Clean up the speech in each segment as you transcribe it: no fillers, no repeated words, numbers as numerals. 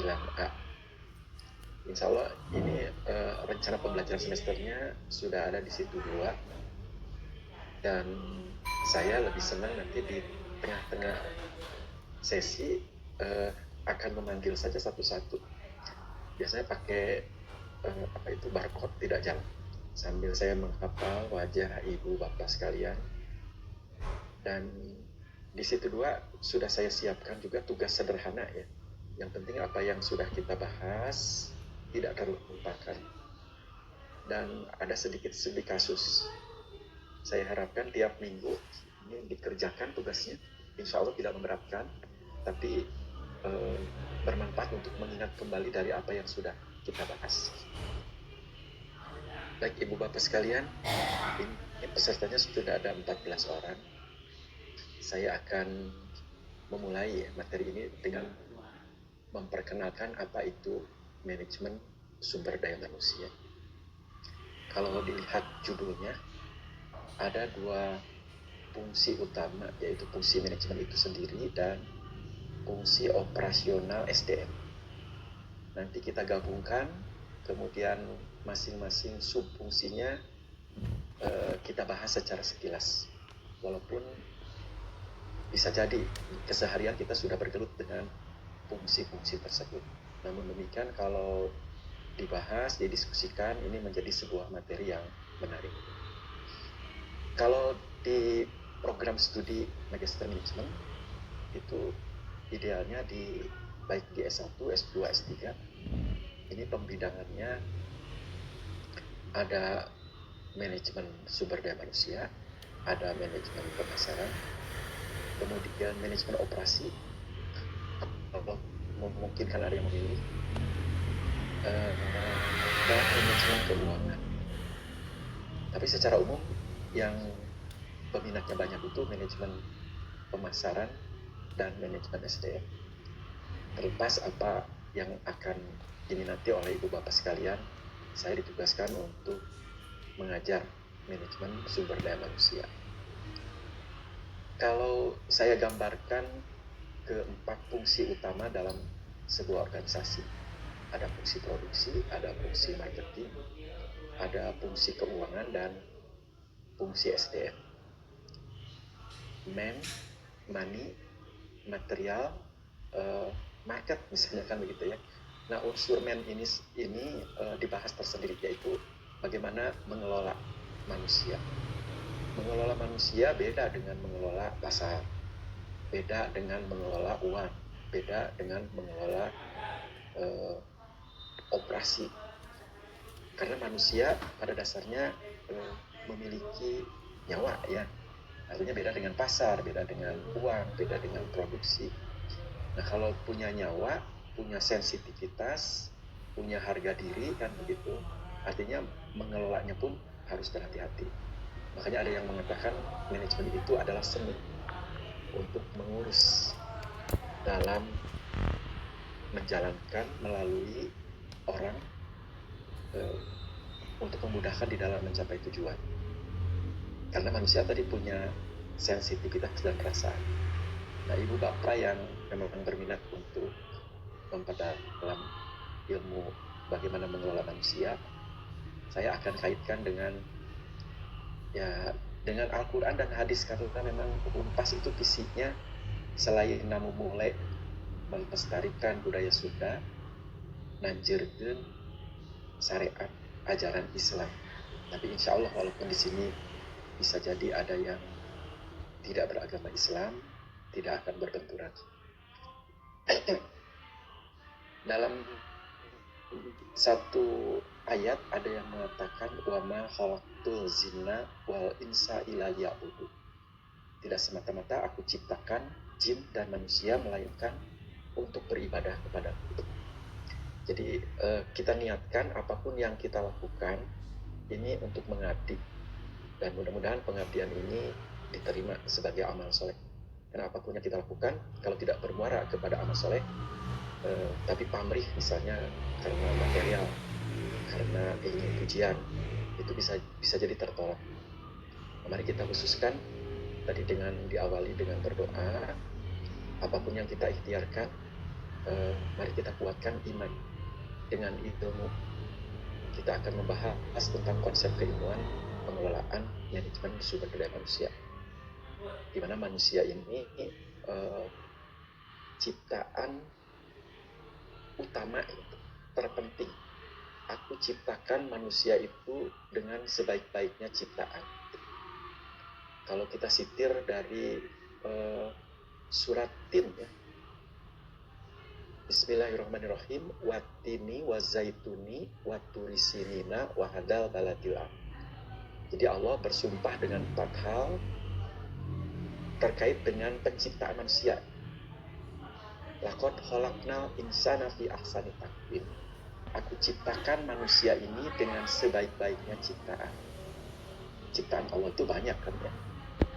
gelar A. Insya Allah ini rencana pembelajaran semesternya sudah ada di situ 2, dan saya lebih senang nanti di tengah-tengah sesi akan memanggil saja satu-satu. Biasanya pakai barcode tidak jalan, sambil saya menghafal wajah ibu bapak sekalian. Dan di situ 2 sudah saya siapkan juga tugas sederhana ya. Yang penting apa yang sudah kita bahas tidak terlupakan. Dan ada sedikit studi kasus. Saya harapkan tiap minggu ini dikerjakan tugasnya. Insya Allah tidak memberatkan, tapi bermanfaat untuk mengingat kembali dari apa yang sudah kita bahas. Baik ibu bapak sekalian, ini pesertanya sudah ada 14 orang. Saya akan memulai materi ini dengan memperkenalkan apa itu manajemen sumber daya manusia. Kalau dilihat judulnya, ada 2 fungsi utama, yaitu fungsi manajemen itu sendiri dan fungsi operasional SDM. Nanti kita gabungkan, kemudian masing-masing subfungsinya kita bahas secara sekilas. Walaupun bisa jadi keseharian kita sudah bergelut dengan fungsi-fungsi tersebut. Namun demikian kalau dibahas, didiskusikan, ini menjadi sebuah materi yang menarik. Kalau di program studi Magister Management itu idealnya baik di S1, S2, S3, ini pembidangannya ada manajemen sumber daya manusia, ada manajemen pemasaran, kemudian manajemen operasi, kalau memungkinkan ada yang memilih, dan manajemen keuangan. Tapi secara umum yang peminatnya banyak itu manajemen pemasaran dan manajemen SDM. Terlepas apa yang akan diminati oleh ibu bapak sekalian, saya ditugaskan untuk mengajar manajemen sumber daya manusia. Kalau saya gambarkan ke-4 fungsi utama dalam sebuah organisasi, ada fungsi produksi, ada fungsi marketing, ada fungsi keuangan, dan fungsi SDM. Man, money, material, market misalnya kan begitu ya. Nah, unsur man ini dibahas tersendiri, yaitu bagaimana mengelola manusia. Mengelola manusia beda dengan mengelola pasar, beda dengan mengelola uang, beda dengan mengelola operasi. Karena manusia pada dasarnya memiliki nyawa ya. Artinya beda dengan pasar, beda dengan uang, beda dengan produksi. Nah, kalau punya nyawa, punya sensitivitas, punya harga diri kan begitu, artinya mengelolanya pun harus berhati-hati. Makanya ada yang mengatakan manajemen itu adalah seni untuk mengurus dalam menjalankan melalui orang untuk memudahkan di dalam mencapai tujuan. Karena manusia tadi punya sensitivitas dan perasaan. Nah, ibu bapak yang memang berminat untuk memperdalam ilmu bagaimana mengelola manusia, saya akan kaitkan dengan Al-Quran dan hadis, karena memang Unpas itu visinya selain namu mulai melestarikan budaya Sunda, nanjirkeun syariat ajaran Islam. Tapi insya Allah walaupun di sini bisa jadi ada yang tidak beragama Islam, tidak akan berbenturan. Dalam satu ayat ada yang mengatakan wa ma khalaqtul jinna wal insa illa liya'budun. Tidak semata-mata aku ciptakan jin dan manusia melainkan untuk beribadah kepada-Ku. Jadi kita niatkan apapun yang kita lakukan ini untuk mengabdi, dan mudah-mudahan pengabdian ini diterima sebagai amal soleh. Karena apapun yang kita lakukan kalau tidak bermuara kepada amal soleh, tapi pamrih misalnya karena material, karena ingin pujian, itu bisa jadi tertolak. Mari kita khususkan tadi dengan diawali dengan berdoa, apapun yang kita ikhtiarkan mari kita kuatkan iman dengan ilmu. Kita akan membahas tentang konsep keilmuan pengelolaan manajemen sumber daya manusia, di mana manusia ini ciptaan utama itu terpenting. Aku ciptakan manusia itu dengan sebaik-baiknya ciptaan. Kalau kita sitir dari surat Tin ya, Bismillahirrahmanirrahim. Watini wazaituni waturisinina wahadal baladil. Jadi Allah bersumpah dengan 4 hal terkait dengan penciptaan manusia. Laqad khalaqnal insana fi ahsani taqwim. Aku ciptakan manusia ini dengan sebaik-baiknya ciptaan. Ciptaan Allah itu banyak kan ya.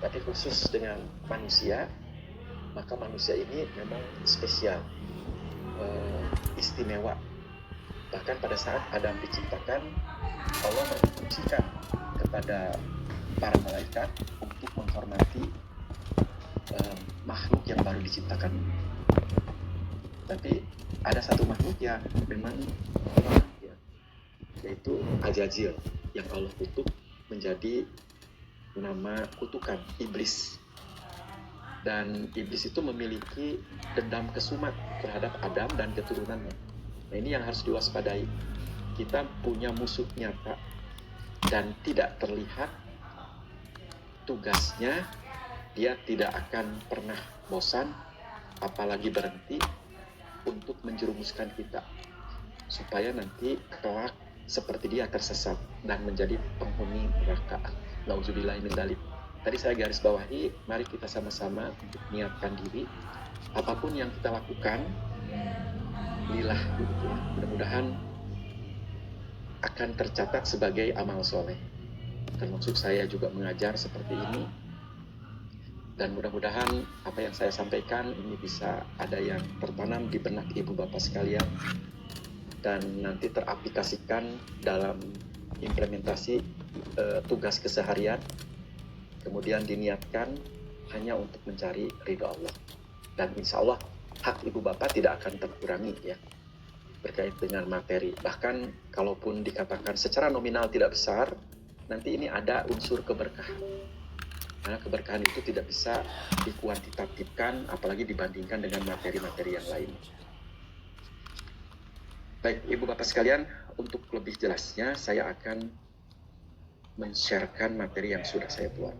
Tapi khusus dengan manusia, maka manusia ini memang spesial, istimewa. Bahkan pada saat Adam diciptakan, Allah menginstruksikan kepada para malaikat untuk menghormati makhluk yang baru diciptakan. Tapi ada satu makhluk yang memang lemah ya, yaitu Azazil, yang Allah kutuk menjadi nama kutukan, iblis. Dan iblis itu memiliki dendam kesumat terhadap Adam dan keturunannya. Nah, ini yang harus diwaspadai. Kita punya musuh nyata dan tidak terlihat. Tugasnya, dia tidak akan pernah bosan, apalagi berhenti untuk menjerumuskan kita, supaya nanti kelak seperti dia tersesat dan menjadi penghuni neraka. Nauzubillahi min dzalik. Tadi saya garis bawahi, mari kita sama-sama untuk niatkan diri, apapun yang kita lakukan, lillah gitu ya. Mudah-mudahan akan tercatat sebagai amal soleh. Termasuk saya juga mengajar seperti ini. Dan mudah-mudahan apa yang saya sampaikan ini bisa ada yang tertanam di benak ibu bapak sekalian dan nanti teraplikasikan dalam implementasi tugas keseharian. Kemudian diniatkan hanya untuk mencari ridha Allah. Dan insya Allah hak ibu bapak tidak akan terkurangi ya berkait dengan materi. Bahkan kalaupun dikatakan secara nominal tidak besar, nanti ini ada unsur keberkahan. Karena keberkahan itu tidak bisa dikuantitatifkan, apalagi dibandingkan dengan materi-materi yang lain. Baik, ibu bapak sekalian, untuk lebih jelasnya saya akan men-sharekan materi yang sudah saya buat.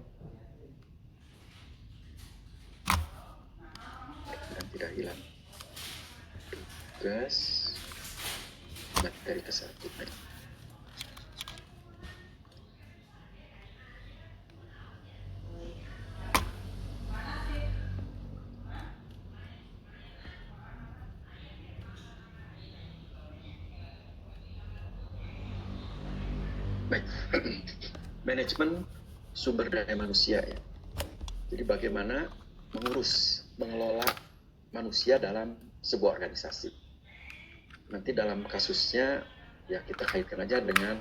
Dan tidak hilang. Tugas materi ke-1 tadi. Baik, manajemen sumber daya manusia ya. Jadi bagaimana mengelola manusia dalam sebuah organisasi. Nanti dalam kasusnya ya kita kaitkan aja dengan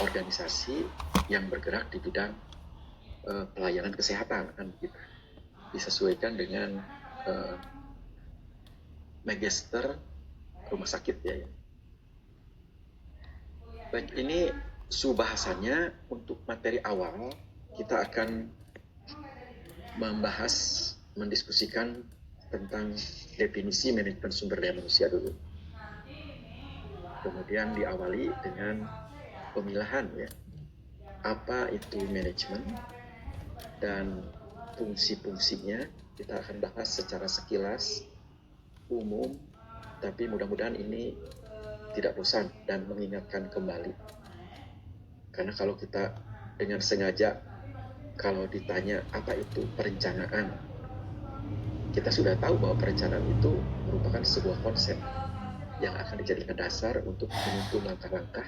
organisasi yang bergerak di bidang pelayanan kesehatan kan gitu. Disesuaikan dengan magister rumah sakit ya. Baik, ini bahasannya untuk materi awal kita akan mendiskusikan tentang definisi manajemen sumber daya manusia dulu. Kemudian diawali dengan pemilahan ya. Apa itu manajemen dan fungsi-fungsinya kita akan bahas secara sekilas umum, tapi mudah-mudahan ini tidak bosan dan mengingatkan kembali. Karena kalau kita dengan sengaja kalau ditanya apa itu perencanaan, kita sudah tahu bahwa perencanaan itu merupakan sebuah konsep yang akan dijadikan dasar untuk menuntun langkah-langkah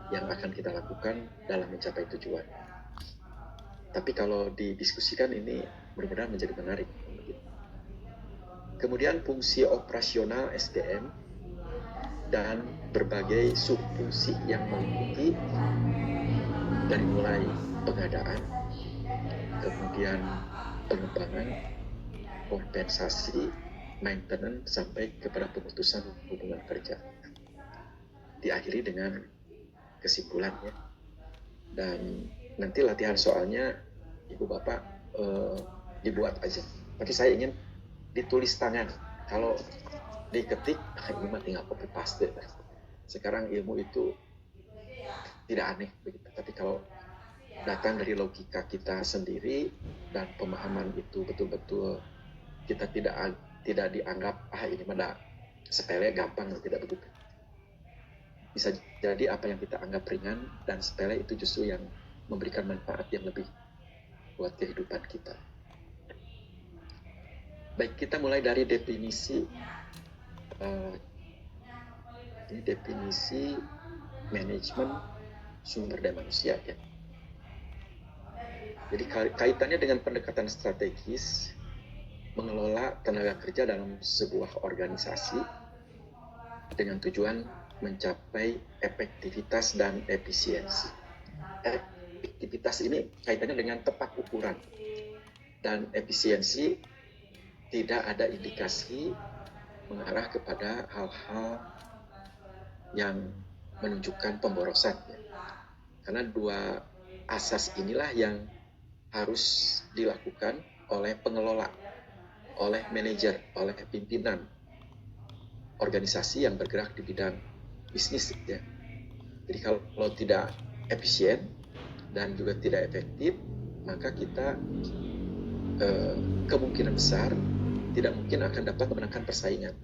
yang akan kita lakukan dalam mencapai tujuan. Tapi kalau didiskusikan ini mudah-mudahan menjadi menarik. Kemudian fungsi operasional SDM dan berbagai subfungsi yang meliputi dari mulai pengadaan, kemudian pengembangan, kompensasi, maintenance sampai kepada pemutusan hubungan kerja. Diakhiri dengan kesimpulan ya. Dan nanti latihan soalnya Ibu Bapak dibuat aja. Tapi saya ingin ditulis tangan. Kalau diketik, ini mah tinggal copy paste. Sekarang ilmu itu tidak aneh begitu. Tapi kalau datang dari logika kita sendiri dan pemahaman itu betul-betul kita tidak dianggap ini mah sepele, gampang, tidak begitu. Bisa jadi apa yang kita anggap ringan dan sepele itu justru yang memberikan manfaat yang lebih buat kehidupan kita. Baik, kita mulai dari definisi. Ini definisi manajemen sumber daya manusia ya. Jadi kaitannya dengan pendekatan strategis mengelola tenaga kerja dalam sebuah organisasi dengan tujuan mencapai efektivitas dan efisiensi. Efektivitas ini kaitannya dengan tepat ukuran dan efisiensi tidak ada indikasi mengarah kepada hal-hal yang menunjukkan pemborosan ya. Karena dua asas inilah yang harus dilakukan oleh pengelola, oleh manajer, oleh pimpinan organisasi yang bergerak di bidang bisnis ya. Jadi kalau tidak efisien dan juga tidak efektif, maka kita kemungkinan besar tidak mungkin akan dapat memenangkan persaingan.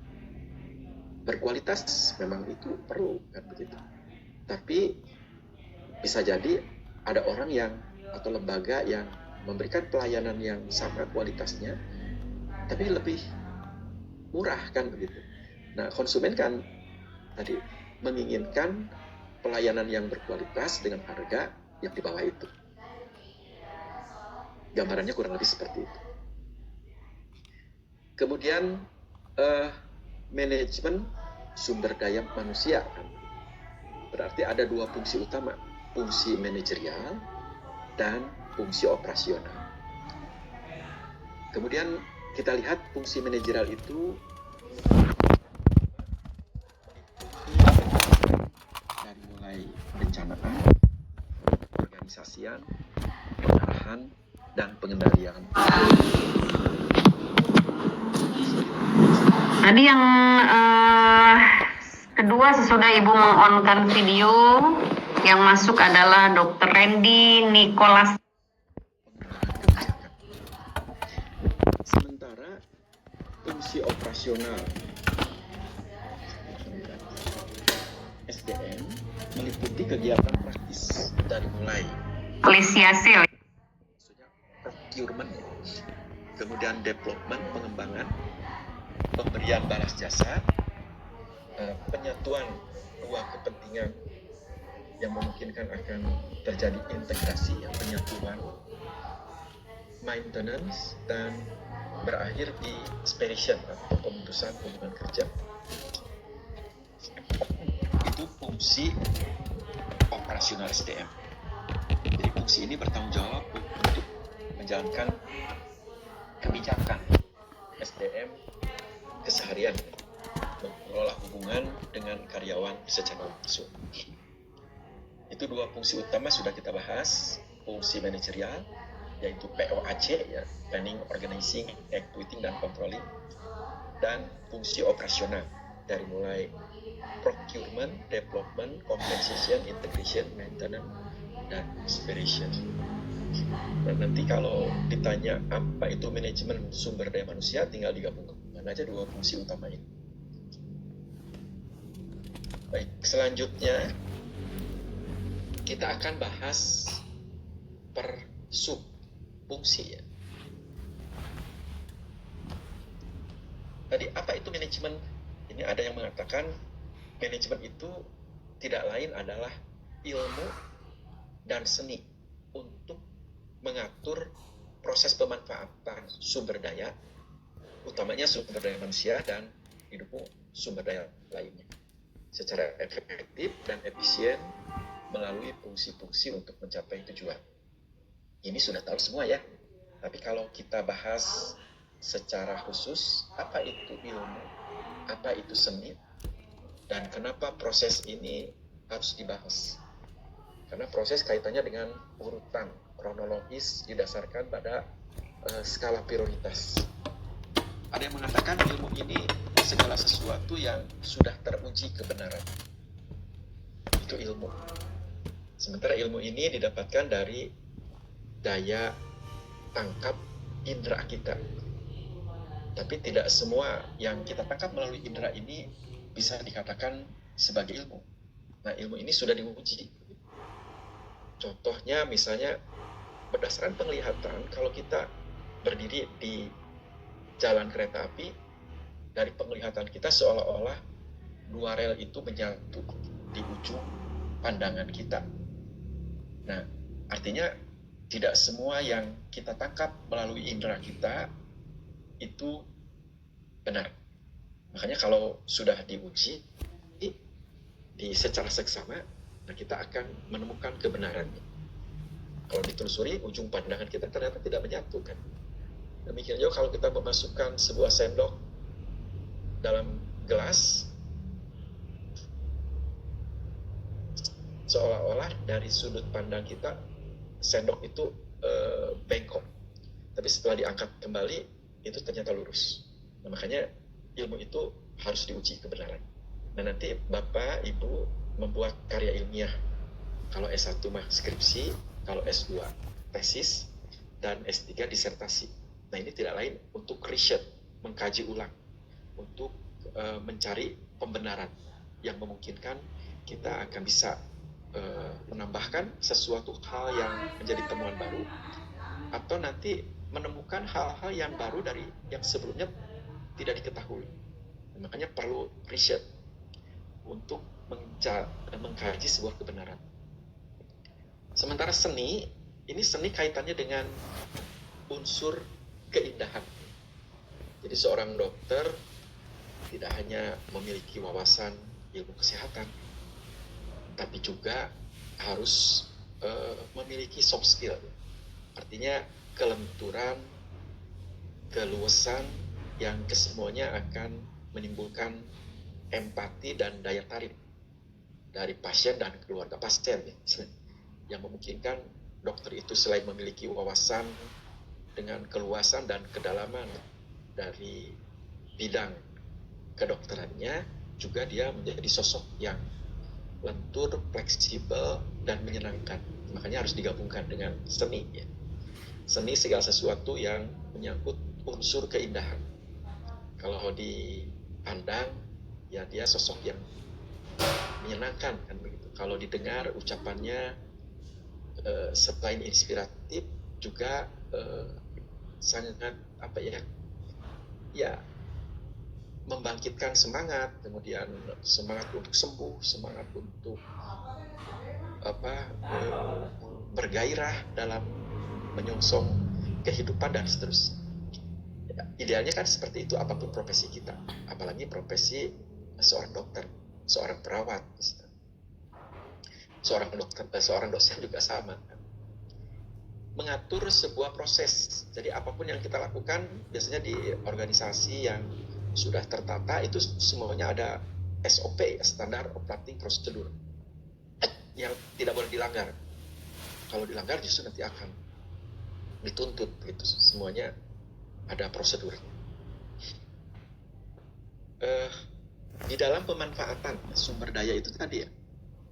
Berkualitas memang itu perlu kan begitu. Tapi bisa jadi ada orang yang atau lembaga yang memberikan pelayanan yang sama kualitasnya, tapi lebih murah kan begitu. Nah, konsumen kan tadi menginginkan pelayanan yang berkualitas dengan harga yang di bawah itu. Gambarannya kurang lebih seperti itu. Kemudian manajemen sumber daya manusia kan. Berarti ada dua fungsi utama, fungsi manajerial dan fungsi operasional. Kemudian kita lihat fungsi manajerial itu dari mulai perencanaan, organisasian, pengarahan, dan pengendalian. Tadi yang kedua sesudah Ibu meng-on-kan video, yang masuk adalah Dr. Randy Nicholas. Sementara fungsi operasional SDM meliputi kegiatan praktis dari mulai Lisiasil, procurement, kemudian development, pengembangan, pemberian balas jasa, penyatuan dua kepentingan yang memungkinkan akan terjadi integrasi yang penyatuan, maintenance, dan berakhir di expiration atau pemutusan hubungan kerja. Itu fungsi operasional SDM. Jadi fungsi ini bertanggung jawab untuk menjalankan kebijakan SDM keseharian, mengelola hubungan dengan karyawan secara langsung. Itu dua fungsi utama sudah kita bahas. Fungsi manajerial yaitu POAC ya, planning, organizing, executing, dan controlling, dan fungsi operasional dari mulai procurement, development, compensation, integration, maintenance, dan expiration. Dan nanti kalau ditanya apa itu manajemen sumber daya manusia, tinggal digabungkan aja dua fungsi utama ini. Baik, selanjutnya kita akan bahas per sub fungsi ya. Tadi apa itu manajemen? Ini ada yang mengatakan manajemen itu tidak lain adalah ilmu dan seni untuk mengatur proses pemanfaatan sumber daya, utamanya sumber daya manusia dan didukung sumber daya lainnya secara efektif dan efisien melalui fungsi-fungsi untuk mencapai tujuan. Ini sudah tahu semua ya. Tapi kalau kita bahas secara khusus apa itu ilmu, apa itu seni, dan kenapa proses ini harus dibahas. Karena proses kaitannya dengan urutan kronologis didasarkan pada skala prioritas. Ada yang mengatakan ilmu ini segala sesuatu yang sudah teruji kebenaran. Itu ilmu. Sementara ilmu ini didapatkan dari daya tangkap indera kita. Tapi tidak semua yang kita tangkap melalui indera ini bisa dikatakan sebagai ilmu. Nah, ilmu ini sudah diuji. Contohnya misalnya berdasarkan penglihatan, kalau kita berdiri di jalan kereta api, dari penglihatan kita seolah-olah dua rel itu menyatu di ujung pandangan kita. Nah, artinya tidak semua yang kita tangkap melalui indera kita itu benar. Makanya kalau sudah diuji secara seksama, nah kita akan menemukan kebenarannya. Kalau ditelusuri, ujung pandangan kita ternyata tidak menyatu kan. Demikian juga kalau kita memasukkan sebuah sendok dalam gelas, seolah-olah dari sudut pandang kita sendok itu bengkok, tapi setelah diangkat kembali itu ternyata lurus. Nah, makanya ilmu itu harus diuji kebenaran. Nah, nanti Bapak Ibu membuat karya ilmiah. Kalau S1 mah skripsi, kalau S2 tesis, dan S3 disertasi. Nah, ini tidak lain untuk riset, mengkaji ulang, untuk mencari pembenaran yang memungkinkan kita akan bisa menambahkan sesuatu hal yang menjadi temuan baru, atau nanti menemukan hal-hal yang baru dari yang sebelumnya tidak diketahui. Makanya perlu riset untuk mengkaji sebuah kebenaran. Sementara seni, ini seni kaitannya dengan unsur keindahan. Jadi seorang dokter tidak hanya memiliki wawasan ilmu kesehatan, tapi juga harus memiliki soft skill. Artinya kelenturan, keluasan yang kesemuanya akan menimbulkan empati dan daya tarik dari pasien dan keluarga pasien, yang memungkinkan dokter itu selain memiliki wawasan dengan keluasan dan kedalaman dari bidang kedokterannya, juga dia menjadi sosok yang lentur, fleksibel, dan menyenangkan. Makanya harus digabungkan dengan seni. Ya. Seni segala sesuatu yang menyangkut unsur keindahan. Kalau dipandang, ya dia sosok yang menyenangkan kan begitu. Kalau didengar ucapannya selain inspiratif, juga sangat membangkitkan semangat, kemudian semangat untuk sembuh, semangat untuk bergairah dalam menyongsong kehidupan dan seterusnya. Ya, idealnya kan seperti itu apapun profesi kita, apalagi profesi seorang dokter, seorang perawat, seorang dokter, seorang dosen juga sama. Mengatur sebuah proses. Jadi apapun yang kita lakukan, biasanya di organisasi yang sudah tertata itu semuanya ada SOP, standar operating procedure, yang tidak boleh dilanggar. Kalau dilanggar justru nanti akan dituntut gitu. Semuanya ada prosedur. Di dalam pemanfaatan sumber daya itu tadi ya,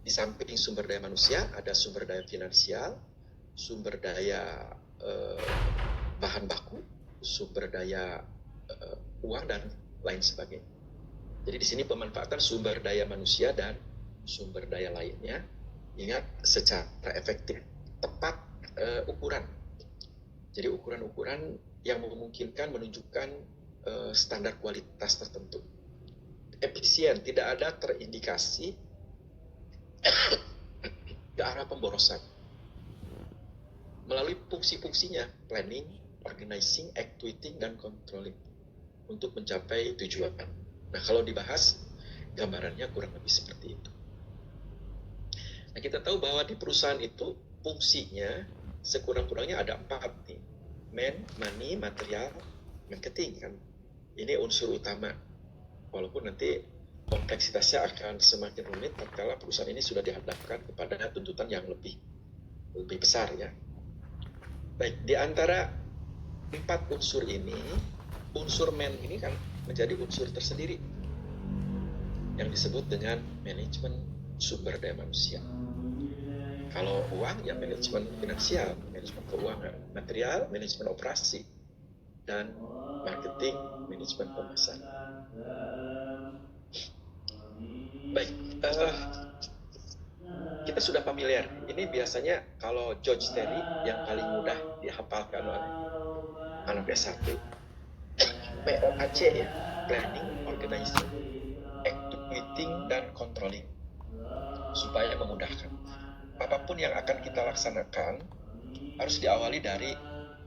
di samping sumber daya manusia ada sumber daya finansial, sumber daya bahan baku, sumber daya uang, dan lain sebagainya. Jadi di sini pemanfaatan sumber daya manusia dan sumber daya lainnya. Ingat, secara efektif, tepat ukuran. Jadi ukuran-ukuran yang memungkinkan menunjukkan standar kualitas tertentu. Efisien, tidak ada terindikasi ke arah pemborosan. Melalui fungsi-fungsinya, planning, organizing, actuating, dan controlling, untuk mencapai tujuan. Nah, kalau dibahas, gambarannya kurang lebih seperti itu. Nah, kita tahu bahwa di perusahaan itu fungsinya sekurang-kurangnya ada 4 nih. Man, money, material, marketing kan. Ini unsur utama. Walaupun nanti kompleksitasnya akan semakin rumit tatkala perusahaan ini sudah dihadapkan kepada tuntutan yang lebih besar ya. Baik, di antara 4 unsur ini, unsur man ini kan menjadi unsur tersendiri yang disebut dengan manajemen sumber daya manusia. Kalau uang ya manajemen finansial, manajemen keuangan, material, manajemen operasi, dan marketing, manajemen pemasaran. Baik, kita sudah familiar. Ini biasanya kalau George Terry yang paling mudah dihafalkan oleh anak S1. POAC ya, planning, organizing, executing, dan controlling, supaya memudahkan. Apapun yang akan kita laksanakan harus diawali dari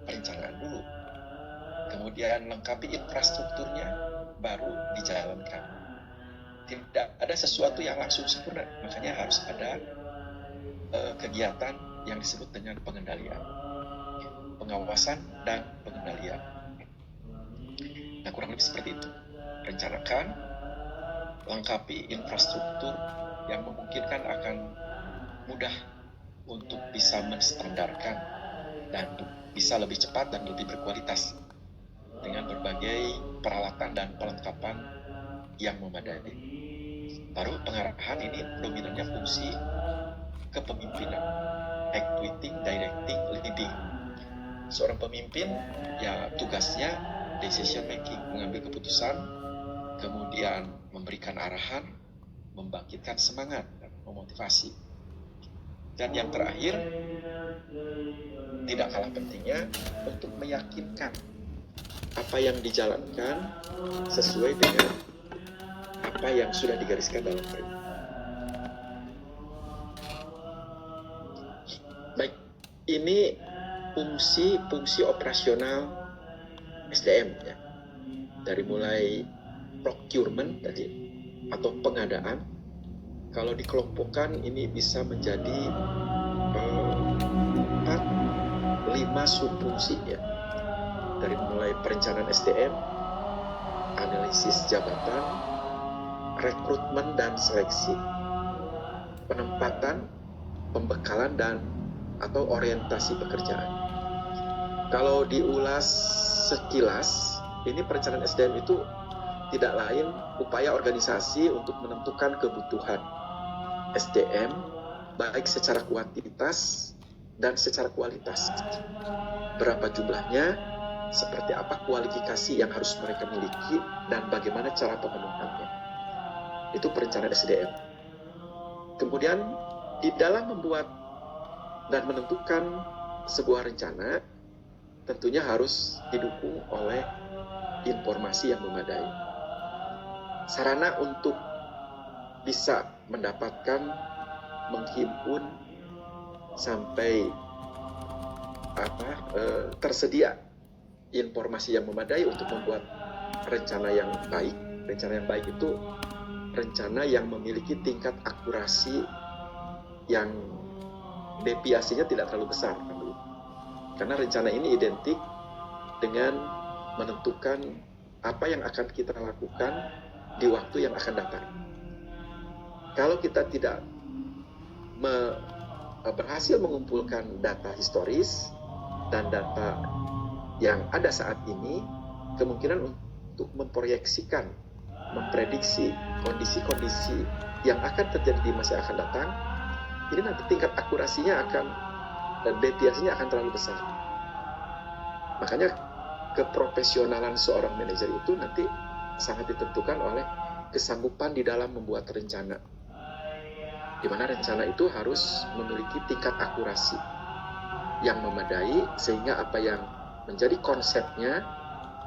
perencanaan dulu, kemudian lengkapi infrastrukturnya, baru dijalankan. Tidak ada sesuatu yang langsung sempurna, makanya harus ada kegiatan yang disebut dengan pengendalian, pengawasan, dan pengendalian. Nah, kurang lebih seperti itu. Rencanakan, lengkapi infrastruktur yang memungkinkan akan mudah untuk bisa menstandarkan dan bisa lebih cepat dan lebih berkualitas dengan berbagai peralatan dan pelengkapan yang memadai. Baru pengarahan ini dominannya fungsi kepemimpinan, actuating, directing, leading. Seorang pemimpin ya tugasnya decision making, mengambil keputusan, kemudian memberikan arahan, membangkitkan semangat dan memotivasi. Dan yang terakhir, tidak kalah pentingnya untuk meyakinkan apa yang dijalankan sesuai dengan apa yang sudah digariskan dalam perintah. Baik, ini fungsi operasional SDM ya. Dari mulai procurement tadi atau pengadaan, kalau dikelompokkan ini bisa menjadi 4-5 subfungsi ya. Dari mulai perencanaan SDM, analisis jabatan, rekrutmen dan seleksi, penempatan, pembekalan, dan atau orientasi pekerjaan. Kalau diulas sekilas, ini perencanaan SDM itu tidak lain upaya organisasi untuk menentukan kebutuhan SDM baik secara kuantitas dan secara kualitas. Berapa jumlahnya, seperti apa kualifikasi yang harus mereka miliki, dan bagaimana cara pemenuhannya. Itu perencanaan SDM. Kemudian di dalam membuat dan menentukan sebuah rencana, tentunya harus didukung oleh informasi yang memadai. Sarana untuk bisa mendapatkan, menghimpun sampai tersedia informasi yang memadai untuk membuat rencana yang baik. Rencana yang baik itu rencana yang memiliki tingkat akurasi yang deviasinya tidak terlalu besar. Karena rencana ini identik dengan menentukan apa yang akan kita lakukan di waktu yang akan datang. Kalau kita tidak berhasil mengumpulkan data historis dan data yang ada saat ini, kemungkinan untuk memproyeksikan, memprediksi kondisi-kondisi yang akan terjadi di masa yang akan datang, ini nanti tingkat akurasinya deviasinya akan terlalu besar. Makanya keprofesionalan seorang manajer itu nanti sangat ditentukan oleh kesanggupan di dalam membuat rencana, di mana rencana itu harus memiliki tingkat akurasi yang memadai, sehingga apa yang menjadi konsepnya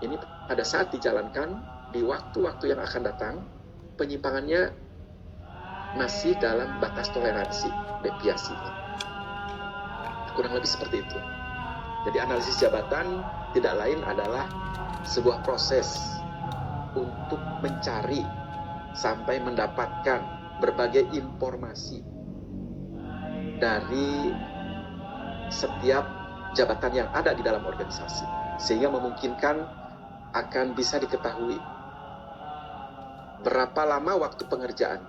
ini pada saat dijalankan di waktu-waktu yang akan datang, penyimpangannya masih dalam batas toleransi deviasinya. Kurang lebih seperti itu. Jadi analisis jabatan tidak lain adalah sebuah proses untuk mencari sampai mendapatkan berbagai informasi dari setiap jabatan yang ada di dalam organisasi, sehingga memungkinkan akan bisa diketahui berapa lama waktu pengerjaan,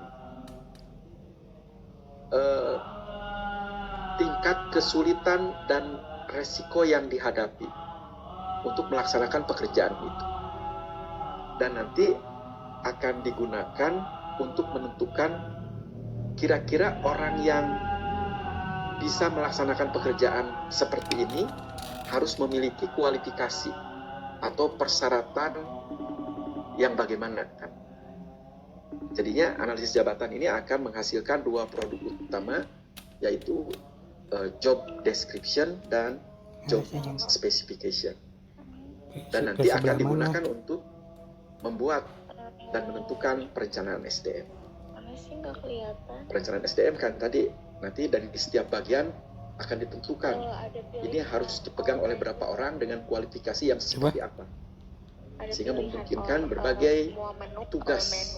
tingkat kesulitan dan resiko yang dihadapi untuk melaksanakan pekerjaan itu. Dan nanti akan digunakan untuk menentukan kira-kira orang yang bisa melaksanakan pekerjaan seperti ini harus memiliki kualifikasi atau persyaratan yang bagaimana kan. Jadinya analisis jabatan ini akan menghasilkan dua produk utama, yaitu job description dan job specification. Dan nanti akan digunakan untuk membuat dan menentukan perencanaan SDM. Perencanaan SDM kan tadi nanti dari setiap bagian akan ditentukan ini harus dipegang oleh berapa orang dengan kualifikasi yang seperti apa, sehingga memungkinkan berbagai tugas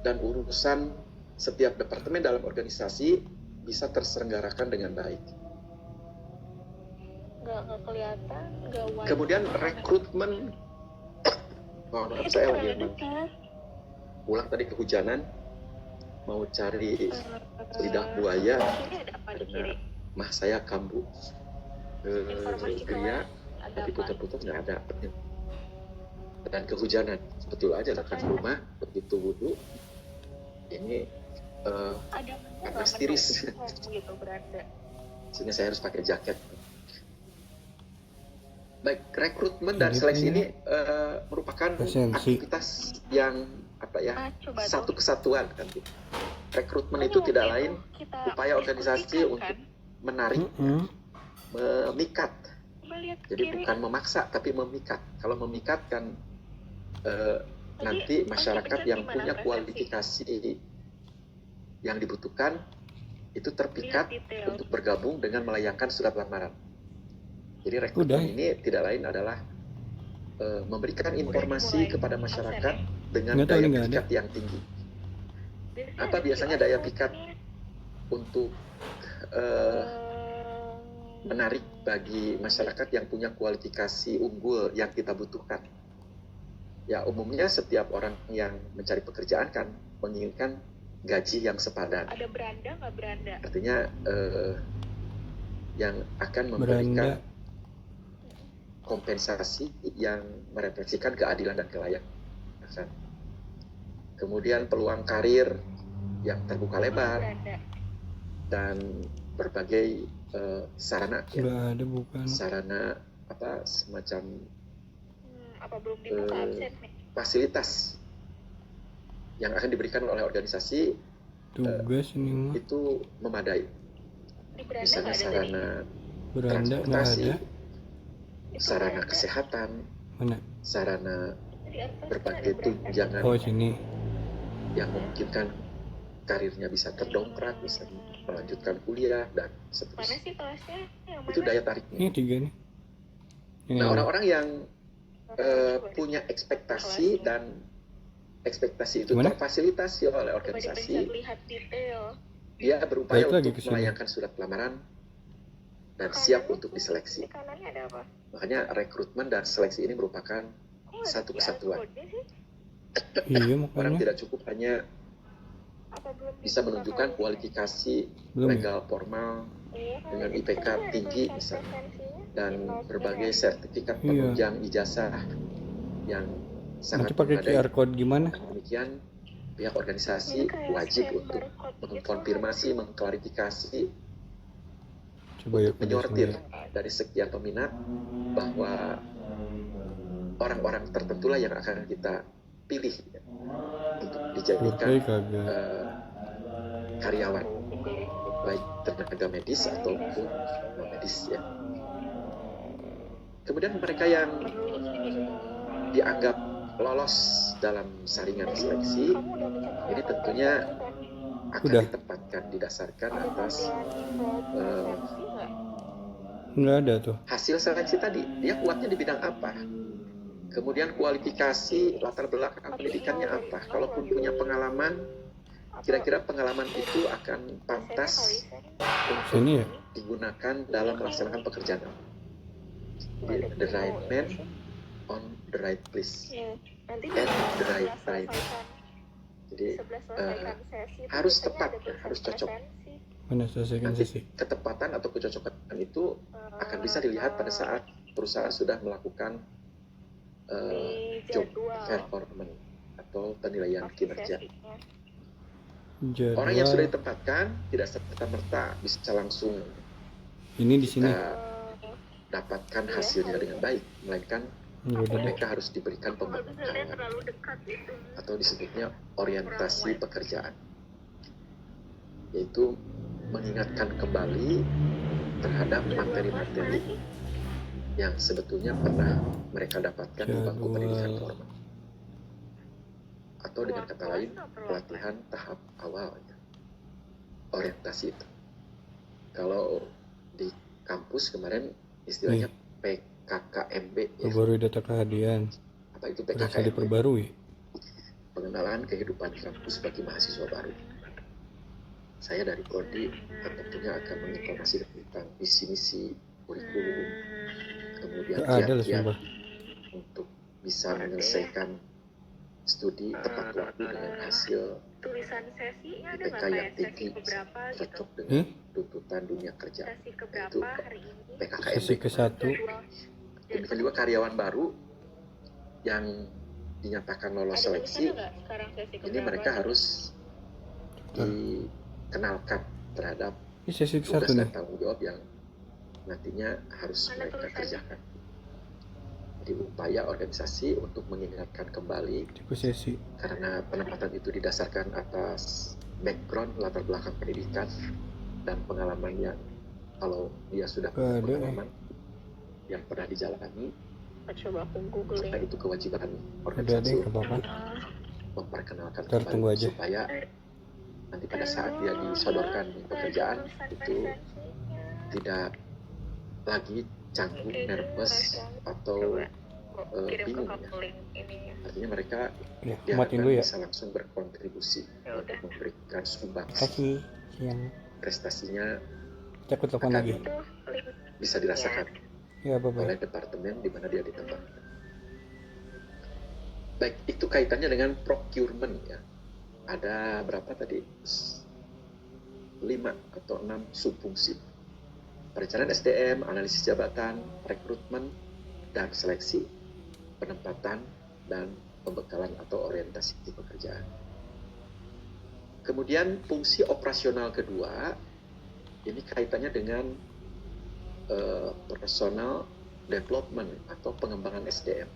dan urusan setiap departemen dalam organisasi bisa terselenggarakan dengan baik. Nggak kelihatan, nggak wide. Kemudian rekrutmen, maaf saya lagi pulang tadi kehujanan, mau cari lidah buaya karena mah saya kambuh geria, tapi putar-putar nggak ada. Dan kehujanan, betul aja dekat rumah, begitu wudhu ini panas tiris, gitu beranda. sehingga saya harus pakai jaket. Baik, rekrutmen dan seleksi ini merupakan aktivitas yang apa ya, satu kesatuan kan. Rekrutmen itu tidak lain upaya organisasi untuk menarik, memikat. Jadi bukan memaksa tapi memikat. Kalau memikat kan nanti masyarakat yang punya kualifikasi yang dibutuhkan itu terpikat untuk bergabung dengan melayangkan surat lamaran. Jadi rekrutmen ini tidak lain adalah memberikan informasi kepada masyarakat dengan daya pikat yang tinggi. Apa biasanya daya pikat untuk menarik bagi masyarakat yang punya kualifikasi unggul yang kita butuhkan? Ya, umumnya setiap orang yang mencari pekerjaan kan menginginkan gaji yang sepadan. Ada beranda nggak beranda? Artinya yang akan memberikan kompensasi yang merefleksikan keadilan dan kelayakan. Kemudian peluang karir yang terbuka lebar dan berbagai sarana, ya, sarana apa semacam apa belum dibuka absen nih? Fasilitas yang akan diberikan oleh organisasi itu memadai. Misalnya sarana transportasi, sarana kesehatan, sarana berbagai tunjangan yang memungkinkan karirnya bisa terdongkrak, bisa melanjutkan kuliah dan seterusnya. Mana sih kelasnya? Yang mana? Itu daya tariknya. Ini 3 nih. Nah, orang-orang yang punya ekspektasi dan ekspektasi itu terfasilitasi oleh organisasi, dia berupaya untuk melayangkan surat lamaran dan siap untuk diseleksi. Makanya rekrutmen dan seleksi ini merupakan satu kesatuan. Orang tidak cukup hanya bisa menunjukkan kualifikasi legal formal dengan IPK tinggi misalnya, dan berbagai sertifikat penunjang ijazah yang sangat memadai. QR code gimana? Demikian pihak organisasi wajib untuk mengkonfirmasi, mengklarifikasi, untuk menyortir dari sekian peminat bahwa orang-orang tertentulah yang akan kita pilih untuk dijadikan karyawan, baik tenaga medis ataupun non medis, ya. Kemudian mereka yang dianggap lolos dalam saringan seleksi ini tentunya akan ditempatkan didasarkan atas nggak ada tuh hasil seleksi tadi, dia kuatnya di bidang apa, kemudian kualifikasi latar belakang pendidikannya apa, kalaupun punya pengalaman, kira-kira pengalaman itu akan pantas untuk digunakan dalam melaksanakan pekerjaan. The right man on the right place Ya, nanti at the sebelah right time. selesaikan Jadi sesi itu harus biasanya tepat ada ya, harus tulisan cocok. presensi. Mana selesaikan Nanti sesi? ketepatan atau kecocokan itu akan bisa dilihat pada saat perusahaan sudah melakukan di job jadwal performance atau penilaian pasti kinerja. sesinya. Orang yang sudah Jadwal. ditempatkan tidak serta-merta bisa langsung Ini di sini. kita dapatkan hasilnya dengan baik, melainkan Ya udah deh. mereka harus diberikan Kalau bisa lihat pembekalan terlalu dekat itu. atau disebutnya orientasi pekerjaan, yaitu mengingatkan kembali terhadap materi-materi yang sebetulnya pernah mereka dapatkan di bangku pendidikan Jadwal. formal, atau dengan kata lain pelatihan tahap awal ya. Orientasi itu kalau di kampus kemarin istilahnya PKKMB ya. Perbarui data kehadiran. Apa itu Berasa PKKMB? diperbarui. Pengenalan kehidupan di kampus bagi mahasiswa baru. Saya dari Prodi tentunya akan menginformasi tentang visi misi kurikulum, kemudian Gak ada lah kiat-kiat sumpah. untuk bisa menyelesaikan studi tepat waktu dengan hasil Tulisan sesinya ada IPK nggak yang kayak sesi tinggi keberapa gitu? cocok dengan tuntutan dunia kerja. Sesi Itu keberapa hari ini? PKKMB. Sesi ke-1. Jadwal. Demikian juga karyawan baru yang dinyatakan lolos Ada seleksi, tulisannya nggak sekarang sesi ini keberapa? mereka harus dikenalkan terhadap Ini sesi tugas ke-1 dan nih. tanggung jawab yang nantinya harus Mana mereka tulisannya? kerjakan. Jadi upaya organisasi untuk mengingatkan kembali, Tipe sesi. karena penempatan itu didasarkan atas background latar belakang pendidikan dan pengalamannya. Kalau dia sudah punya Gak ada, pengalaman yang pernah dijalani, Coba aku maka googling. itu kewajiban Ada deh, organisasi gak apa-apa. memperkenalkan Ntar tunggu kembali aja. supaya nanti pada saat dia disodorkan di pekerjaan itu tidak lagi canggung, nervous atau Kirim ke bingung ya. kamu link ininya. Artinya mereka Ya, matiin diharapkan dulu ya. bisa langsung berkontribusi Ya udah. untuk memberikan sumbangsi Kasih siang. prestasinya Aku telepon Akan lagi. Itu link bisa dirasakan Ya apa-apa. oleh departemen di mana dia ditempatkan. Baik, itu kaitannya dengan procurement ya. Ada berapa tadi? 5 atau 6 subfungsi. Perencanaan SDM, analisis jabatan, rekrutmen dan seleksi, penempatan dan pembekalan atau orientasi pekerjaan. Kemudian fungsi operasional kedua ini kaitannya dengan personal development atau pengembangan SDM.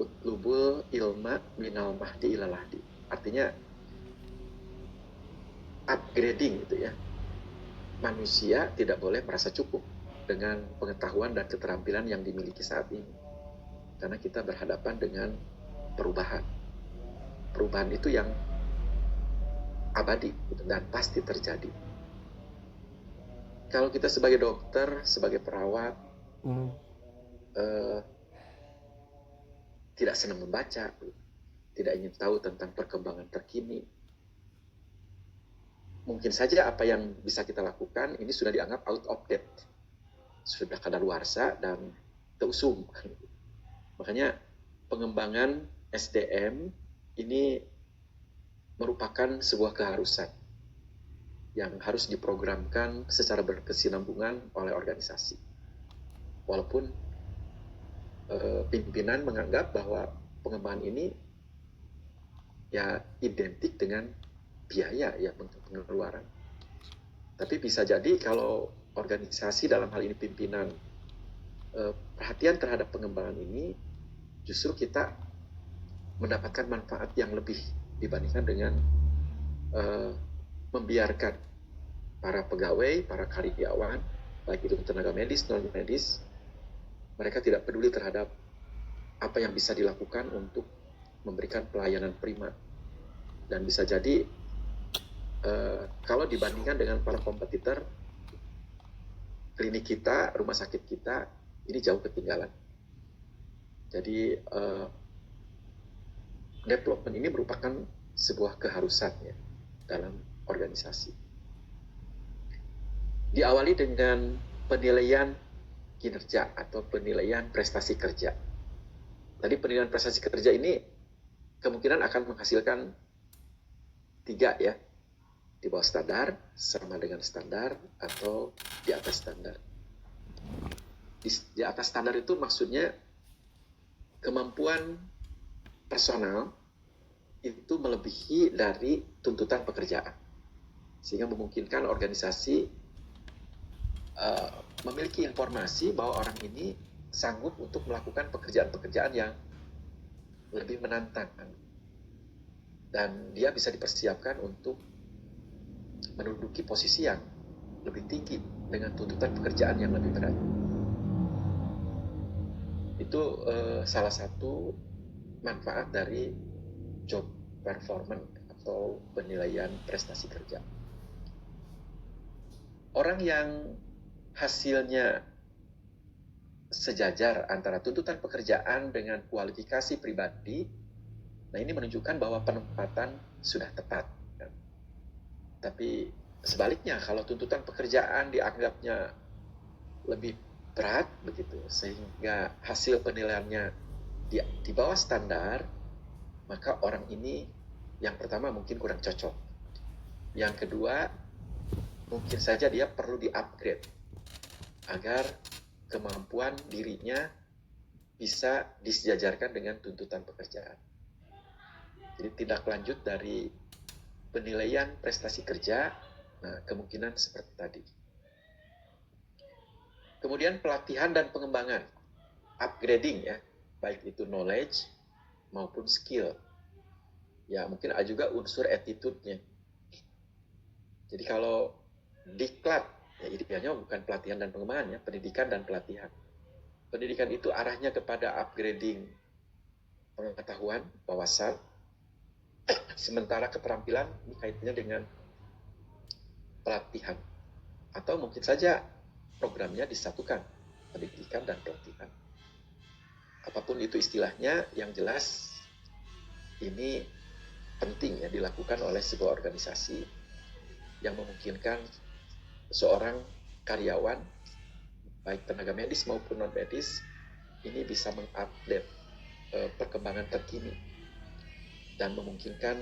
Utlubul ilma minal mahdi ilal lahdi. Artinya upgrading gitu ya. Manusia tidak boleh merasa cukup dengan pengetahuan dan keterampilan yang dimiliki saat ini. Karena kita berhadapan dengan perubahan. Perubahan itu yang abadi gitu, dan pasti terjadi. Kalau kita sebagai dokter, sebagai perawat, tidak senang membaca, tidak ingin tahu tentang perkembangan terkini, mungkin saja apa yang bisa kita lakukan ini sudah dianggap out of date, sudah kadaluarsa dan terusum. Makanya pengembangan SDM ini merupakan sebuah keharusan yang harus diprogramkan secara berkesinambungan oleh organisasi. Walaupun pimpinan menganggap bahwa pengembangan ini ya identik dengan biaya ya untuk pengeluaran. Tapi bisa jadi kalau organisasi dalam hal ini pimpinan perhatian terhadap pengembangan ini, justru kita mendapatkan manfaat yang lebih dibandingkan dengan membiarkan para pegawai, para karyawan, baik itu tenaga medis, non medis, mereka tidak peduli terhadap apa yang bisa dilakukan untuk memberikan pelayanan prima. Dan bisa jadi kalau dibandingkan dengan para kompetitor, klinik kita, rumah sakit kita ini jauh ketinggalan. Jadi development ini merupakan sebuah keharusan ya dalam organisasi. Diawali dengan penilaian kinerja atau penilaian prestasi kerja. Tadi penilaian prestasi kerja ini kemungkinan akan menghasilkan 3 ya, di bawah standar, sama dengan standar, atau di atas standar. Di atas standar itu maksudnya kemampuan personal itu melebihi dari tuntutan pekerjaan, sehingga memungkinkan organisasi memiliki informasi bahwa orang ini sanggup untuk melakukan pekerjaan-pekerjaan yang lebih menantang, dan dia bisa dipersiapkan untuk menduduki posisi yang lebih tinggi dengan tuntutan pekerjaan yang lebih berat. Itu salah satu manfaat dari job performance atau penilaian prestasi kerja. Orang yang hasilnya sejajar antara tuntutan pekerjaan dengan kualifikasi pribadi, nah ini menunjukkan bahwa penempatan sudah tepat. Tapi sebaliknya, kalau tuntutan pekerjaan dianggapnya lebih berat begitu, sehingga hasil penilaiannya di bawah standar, maka orang ini yang pertama mungkin kurang cocok. Yang kedua, mungkin saja dia perlu di-upgrade agar kemampuan dirinya bisa disejajarkan dengan tuntutan pekerjaan. Jadi tindak lanjut dari penilaian prestasi kerja, nah kemungkinan seperti tadi. Kemudian pelatihan dan pengembangan, upgrading ya, baik itu knowledge maupun skill. Ya mungkin ada juga unsur attitude-nya. Jadi kalau diklat, ya idealnya bukan pelatihan dan pengembangan ya, pendidikan dan pelatihan. Pendidikan itu arahnya kepada upgrading pengetahuan, wawasan, sementara keterampilan ini kaitannya dengan pelatihan. Atau mungkin saja programnya disatukan, pendidikan dan pelatihan. Apapun itu istilahnya, yang jelas ini penting ya dilakukan oleh sebuah organisasi yang memungkinkan seorang karyawan, baik tenaga medis maupun non-medis, ini bisa mengupdate perkembangan terkini dan memungkinkan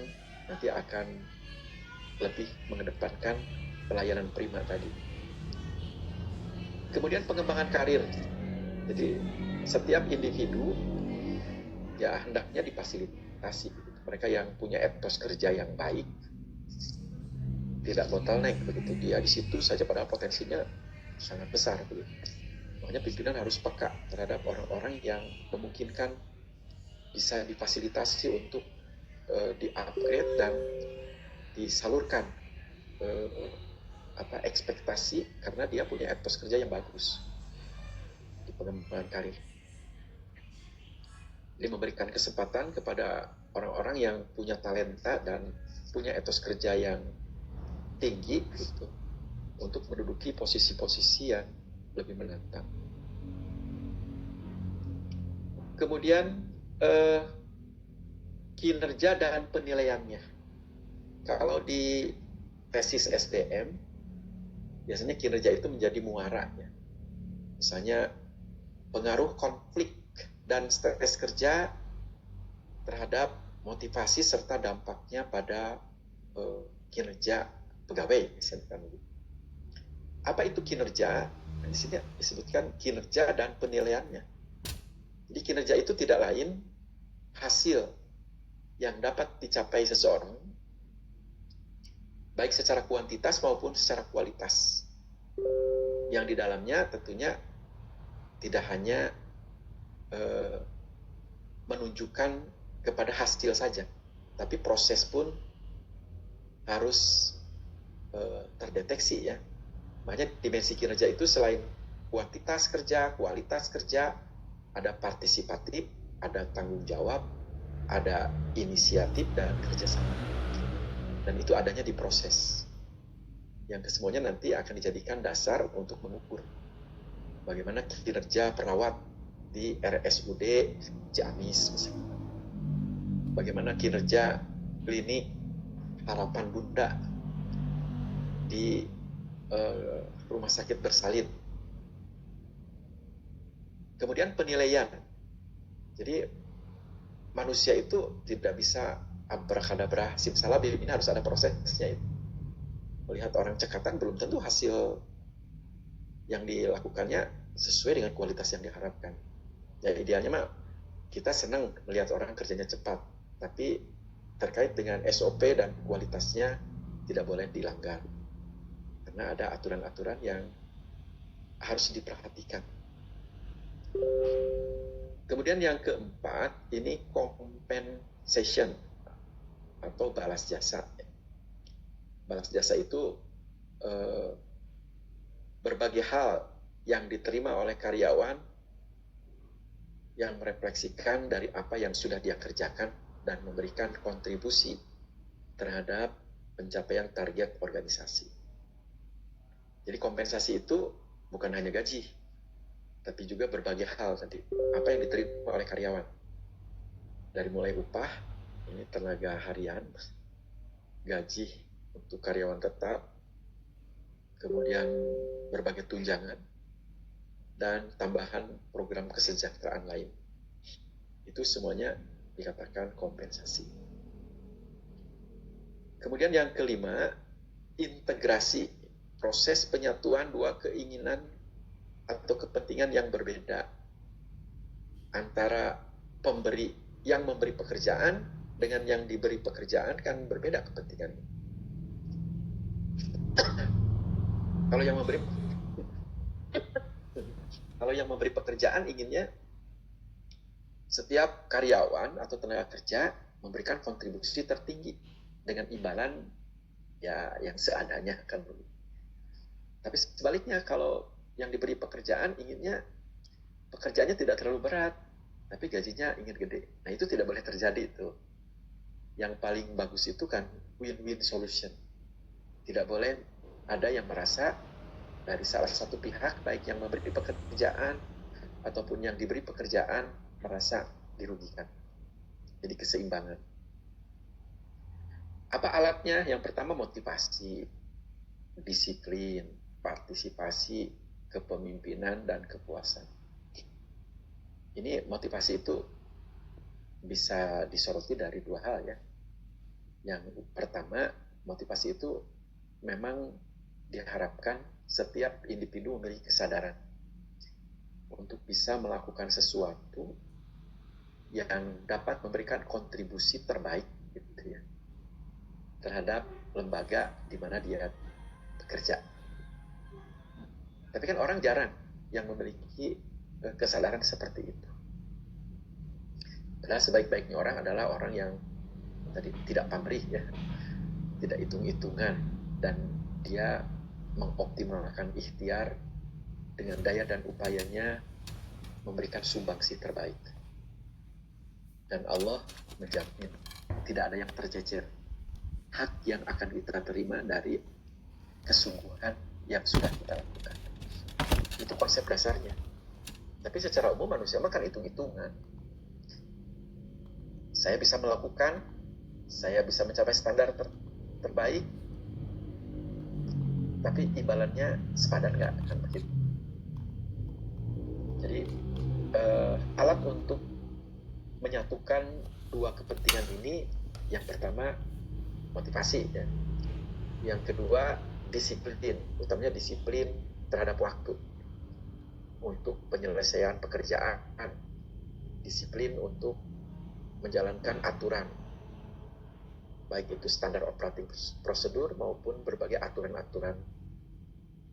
nanti akan lebih mengedepankan pelayanan prima tadi. Kemudian pengembangan karir. Jadi setiap individu ya hendaknya difasilitasi. Mereka yang punya etos kerja yang baik, tidak bottleneck begitu, dia di situ saja padahal potensinya sangat besar begitu. Makanya pimpinan harus peka terhadap orang-orang yang memungkinkan bisa difasilitasi untuk di-upgrade dan disalurkan ekspektasi karena dia punya etos kerja yang bagus di pengembangan karir. Jadi memberikan kesempatan kepada orang-orang yang punya talenta dan punya etos kerja yang tinggi gitu, untuk menduduki posisi-posisi yang lebih menantang. Kemudian kinerja dan penilaiannya. Kalau di tesis SDM biasanya kinerja itu menjadi muara ya. Misalnya pengaruh konflik dan stres kerja terhadap motivasi serta dampaknya pada kinerja pegawai misalkan. Apa itu kinerja? Di sini disebutkan kinerja dan penilaiannya. Jadi kinerja itu tidak lain hasil yang dapat dicapai seseorang baik secara kuantitas maupun secara kualitas. Yang di dalamnya tentunya tidak hanya menunjukkan kepada hasil saja, tapi proses pun harus terdeteksi ya. Makanya dimensi kinerja itu selain kuantitas kerja, kualitas kerja, ada partisipatif, ada tanggung jawab, ada inisiatif dan kerjasama. Dan itu adanya di proses. Yang kesemuanya nanti akan dijadikan dasar untuk mengukur bagaimana kinerja perawat di RSUD Ciamis misalnya. Bagaimana kinerja klinik Harapan Bunda di Rumah Sakit Bersalin. Kemudian penilaian. Jadi manusia itu tidak bisa abrakadabra simsalabim, ini harus ada prosesnya itu. Melihat orang cekatan belum tentu hasil yang dilakukannya sesuai dengan kualitas yang diharapkan. Ya idealnya mah kita senang melihat orang kerjanya cepat, tapi terkait dengan SOP dan kualitasnya tidak boleh dilanggar. Karena ada aturan-aturan yang harus diperhatikan. Kemudian yang keempat, ini compensation atau balas jasa. Balas jasa itu berbagai hal yang diterima oleh karyawan yang merefleksikan dari apa yang sudah dia kerjakan dan memberikan kontribusi terhadap pencapaian target organisasi. Jadi kompensasi itu bukan hanya gaji, tapi juga berbagai hal tadi. Apa yang diterima oleh karyawan. Dari mulai upah, ini tenaga harian, gaji untuk karyawan tetap, kemudian berbagai tunjangan, dan tambahan program kesejahteraan lain. Itu semuanya dikatakan kompensasi. Kemudian yang kelima, integrasi, proses penyatuan dua keinginan atau kepentingan yang berbeda antara pemberi yang memberi pekerjaan dengan yang diberi pekerjaan kan berbeda kepentingannya. Kalau yang memberi pekerjaan inginnya setiap karyawan atau tenaga kerja memberikan kontribusi tertinggi dengan imbalan ya yang seadanya kan. Tapi sebaliknya kalau yang diberi pekerjaan inginnya pekerjaannya tidak terlalu berat, tapi gajinya ingin gede. Nah itu tidak boleh terjadi itu. Yang paling bagus itu kan win-win solution. Tidak boleh ada yang merasa dari salah satu pihak, baik yang memberi pekerjaan ataupun yang diberi pekerjaan merasa dirugikan. Jadi keseimbangan. Apa alatnya? Yang pertama motivasi, disiplin, partisipasi, kepemimpinan, dan kepuasan. Ini motivasi itu bisa disoroti dari dua hal ya. Yang pertama, motivasi itu memang diharapkan setiap individu memiliki kesadaran untuk bisa melakukan sesuatu yang dapat memberikan kontribusi terbaik gitu ya, terhadap lembaga di mana dia bekerja. Tapi kan orang jarang yang memiliki kesadaran seperti itu. Padahal sebaik-baiknya orang adalah orang yang tadi tidak pamrih ya, tidak hitung-hitungan, dan dia mengoptimalkan ikhtiar dengan daya dan upayanya memberikan sumbangsi terbaik. Dan Allah menjamin tidak ada yang tercecer. Hak yang akan kita terima dari kesungguhan yang sudah kita lakukan. Itu konsep dasarnya. Tapi secara umum manusia makan hitung-hitungan. Saya bisa melakukan, saya bisa mencapai standar terbaik, tapi imbalannya sepadan nggak kan begitu. Jadi alat untuk menyatukan dua kepentingan ini, yang pertama motivasi ya. Yang kedua disiplin, utamanya disiplin terhadap waktu untuk penyelesaian pekerjaan, disiplin untuk menjalankan aturan, baik itu standar operating prosedur maupun berbagai aturan-aturan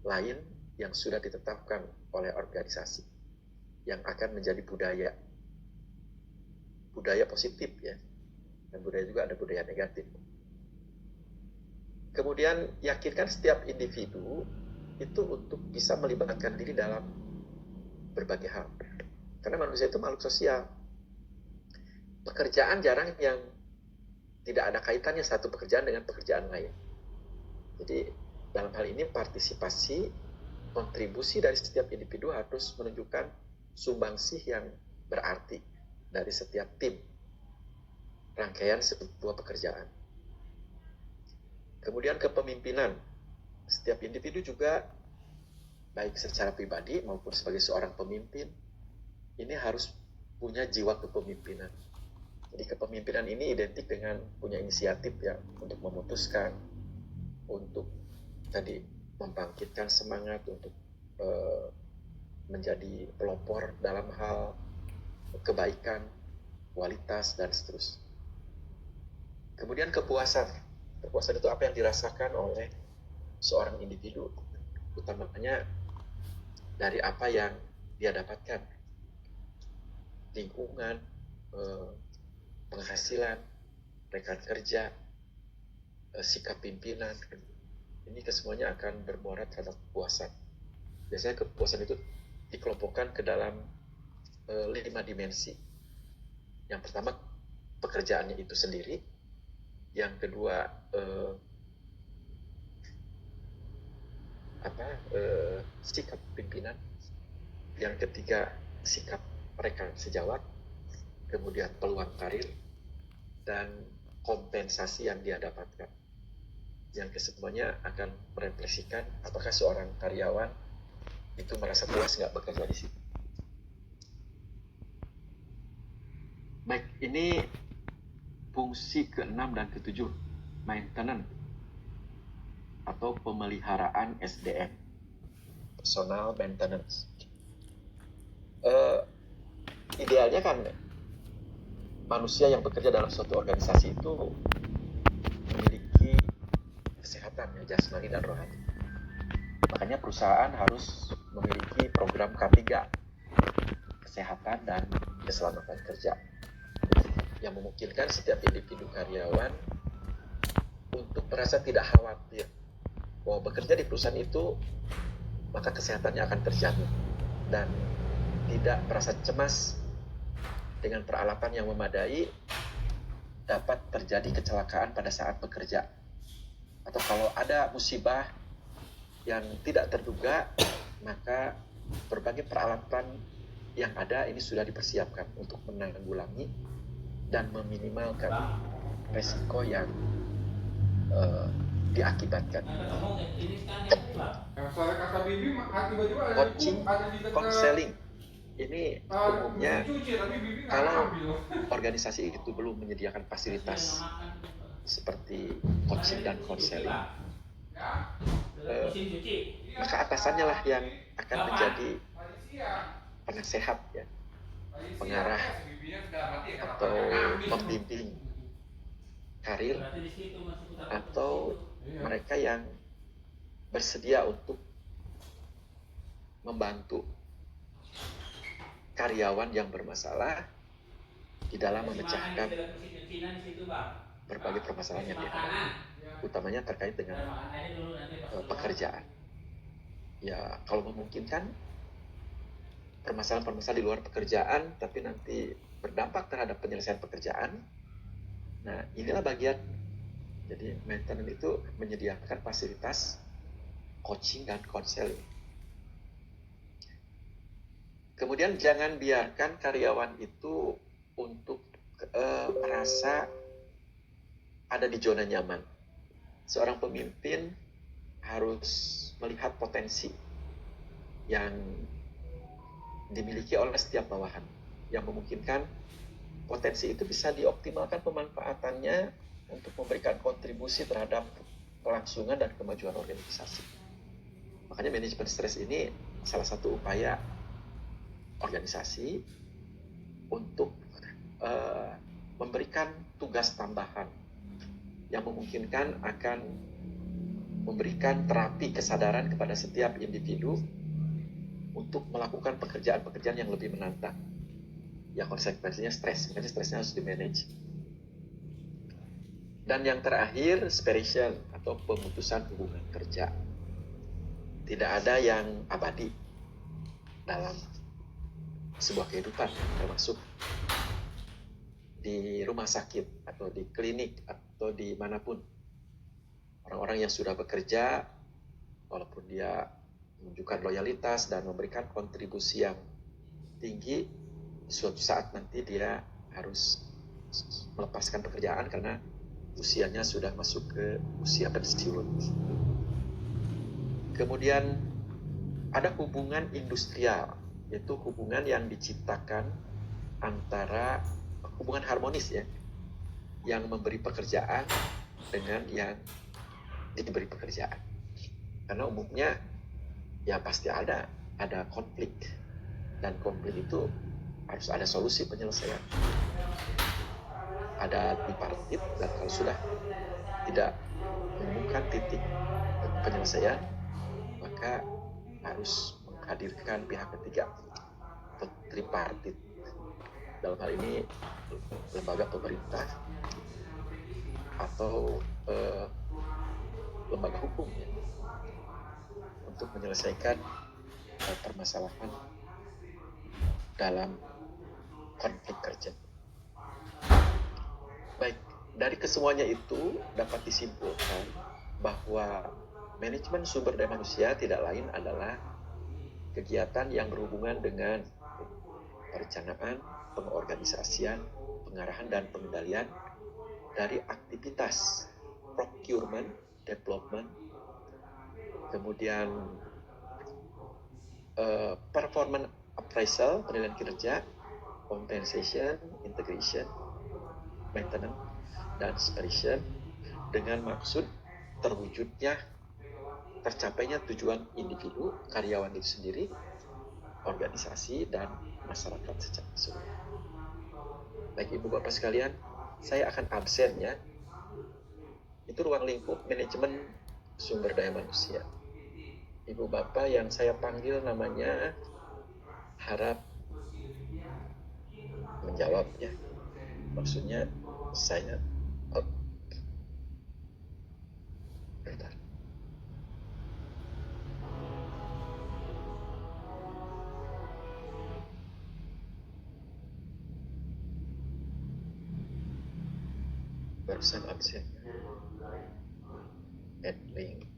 lain yang sudah ditetapkan oleh organisasi yang akan menjadi budaya positif ya, dan budaya juga ada budaya negatif. Kemudian yakinkan setiap individu itu untuk bisa melibatkan diri dalam berbagai hal, karena manusia itu makhluk sosial. Pekerjaan jarang yang tidak ada kaitannya satu pekerjaan dengan pekerjaan lain. Jadi dalam hal ini partisipasi, kontribusi dari setiap individu harus menunjukkan sumbangsih yang berarti dari setiap tim rangkaian sebuah pekerjaan. Kemudian kepemimpinan, setiap individu juga baik secara pribadi maupun sebagai seorang pemimpin ini harus punya jiwa kepemimpinan. Jadi kepemimpinan ini identik dengan punya inisiatif ya, untuk memutuskan, untuk tadi membangkitkan semangat, untuk menjadi pelopor dalam hal kebaikan, kualitas, dan seterusnya. Kemudian kepuasan. Kepuasan itu apa yang dirasakan oleh seorang individu, utamanya dari apa yang dia dapatkan, lingkungan, penghasilan, rekan kerja, sikap pimpinan. Ini kesemuanya akan bermuara terhadap kepuasan. Biasanya kepuasan itu dikelompokkan ke dalam 5 dimensi. Yang pertama, pekerjaannya itu sendiri. Yang kedua, sikap pimpinan. Yang ketiga, sikap rekan sejawat. Kemudian peluang karir dan kompensasi yang dia dapatkan. Yang kesemuanya akan merefleksikan apakah seorang karyawan itu merasa puas nggak bekerja di situ. Baik, ini fungsi ke-6 dan ke-7, maintenance atau pemeliharaan SDM, personal maintenance. Idealnya kan manusia yang bekerja dalam suatu organisasi itu memiliki kesehatan ya, jasmani dan rohani. Makanya perusahaan harus memiliki program K3, kesehatan dan keselamatan kerja, yang memungkinkan setiap individu karyawan untuk merasa tidak khawatir bahwa bekerja di perusahaan itu maka kesehatannya akan terjamin, dan tidak merasa cemas dengan peralatan yang memadai dapat terjadi kecelakaan pada saat bekerja, atau kalau ada musibah yang tidak terduga, maka berbagai peralatan yang ada ini sudah dipersiapkan untuk menanggulangi dan meminimalkan resiko yang diakibatkan. Coaching, counseling ini umumnya kalau organisasi itu belum menyediakan fasilitas seperti coaching dan counseling, maka atasannya lah yang akan menjadi penasehat ya, pengarah atau pembimbing karir, atau mereka yang bersedia untuk membantu karyawan yang bermasalah di dalam memecahkan berbagai permasalahan yang dihadapi, utamanya terkait dengan pekerjaan. Ya, kalau memungkinkan permasalahan-permasalahan di luar pekerjaan, tapi nanti berdampak terhadap penyelesaian pekerjaan. Nah, inilah bagian. Jadi, maintenance itu menyediakan fasilitas coaching dan counseling. Kemudian jangan biarkan karyawan itu untuk merasa ada di zona nyaman. Seorang pemimpin harus melihat potensi yang dimiliki oleh setiap bawahan, yang memungkinkan potensi itu bisa dioptimalkan pemanfaatannya untuk memberikan kontribusi terhadap kelangsungan dan kemajuan organisasi. Makanya manajemen stres ini salah satu upaya organisasi untuk memberikan tugas tambahan yang memungkinkan akan memberikan terapi kesadaran kepada setiap individu untuk melakukan pekerjaan-pekerjaan yang lebih menantang. Ya, konsekuensinya stres, makanya stresnya harus di-manage. Dan yang terakhir, separation atau pemutusan hubungan kerja. Tidak ada yang abadi dalam sebuah kehidupan, termasuk di rumah sakit atau di klinik atau di manapun. Orang-orang yang sudah bekerja, walaupun dia menunjukkan loyalitas dan memberikan kontribusi yang tinggi, suatu saat nanti dia harus melepaskan pekerjaan karena usianya sudah masuk ke usia pensiun. Kemudian ada hubungan industrial yaitu hubungan yang diciptakan antara hubungan harmonis ya, yang memberi pekerjaan dengan yang diberi pekerjaan. Karena umumnya ya pasti ada konflik, dan konflik itu harus ada solusi penyelesaian, ada tripartit, dan kalau sudah tidak menemukan titik penyelesaian maka harus menghadirkan pihak ketiga atau tripartit, dalam hal ini lembaga pemerintah atau lembaga hukum ya, untuk menyelesaikan permasalahan dalam konflik kerja. Baik, dari kesemuanya itu dapat disimpulkan bahwa manajemen sumber daya manusia tidak lain adalah kegiatan yang berhubungan dengan perencanaan, pengorganisasian, pengarahan, dan pengendalian dari aktivitas procurement, development, kemudian performance appraisal, penilaian kinerja, compensation, integration, maintenance, dan supervision, dengan maksud terwujudnya, tercapainya tujuan individu, karyawan itu sendiri, organisasi, dan masyarakat secara keseluruhan. Baik Ibu Bapak sekalian, saya akan absen ya. Itu ruang lingkup manajemen sumber daya manusia. Ibu Bapak yang saya panggil namanya harap menjawab ya. Maksudnya saya bentar. Barusan absen. Add link.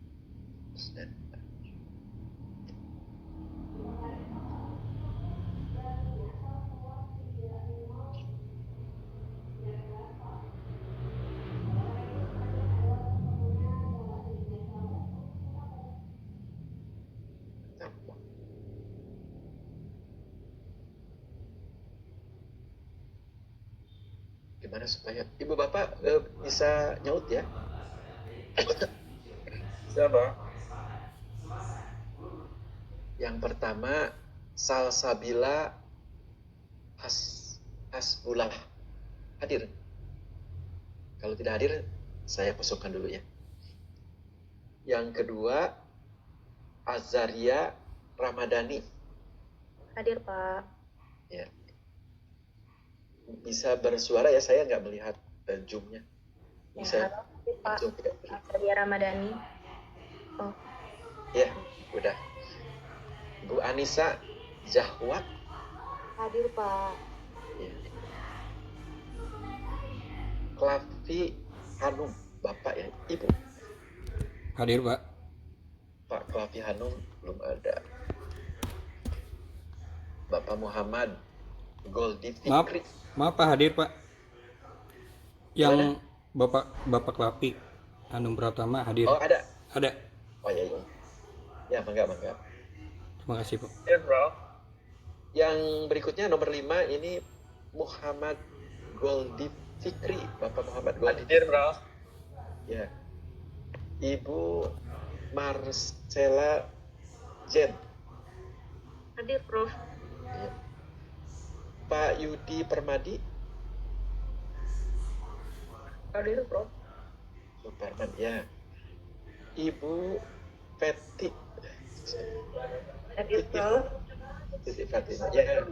Gimana supaya Ibu Bapak bisa nyaut ya? Siapa? Yang pertama Salsabila Hasbullah hadir. Kalau tidak hadir, saya kosongkan dulu ya. Yang kedua Azaria Ramadhani. Hadir, Pak. Ya. Bisa bersuara ya, saya nggak melihat zoom-nya. Bisa Ya, hadir, Pak. zoom ya. Azaria Ramadhani. Oh, Ya, udah. Bu Anissa Zahwat. hadir, Pak. Ya. Klavi Hanum, Bapak ya, Ibu. Hadir, Pak. Pak Klavi Hanum belum ada. Bapak Muhammad Goldi Fikri. Maaf Pak, hadir Pak. Yang Bapak Klapi Hanum Pratama hadir. Oh, ada. Ada. Oh ya, ya. Ya, mangga. Terima kasih Pak. Ya, bro. Yang berikutnya nomor 5 ini Muhammad Goldi Fikri, Bapak Muhammad Goldi. Hadir, bro. Ya. Ibu Marcella Jen. Hadir, Prof. Ya. Pak Yudi Permadi. Hadir, Prof. Suparman, ya. Ibu Feti. Hadir, Prof. Siti Fatimah, ya.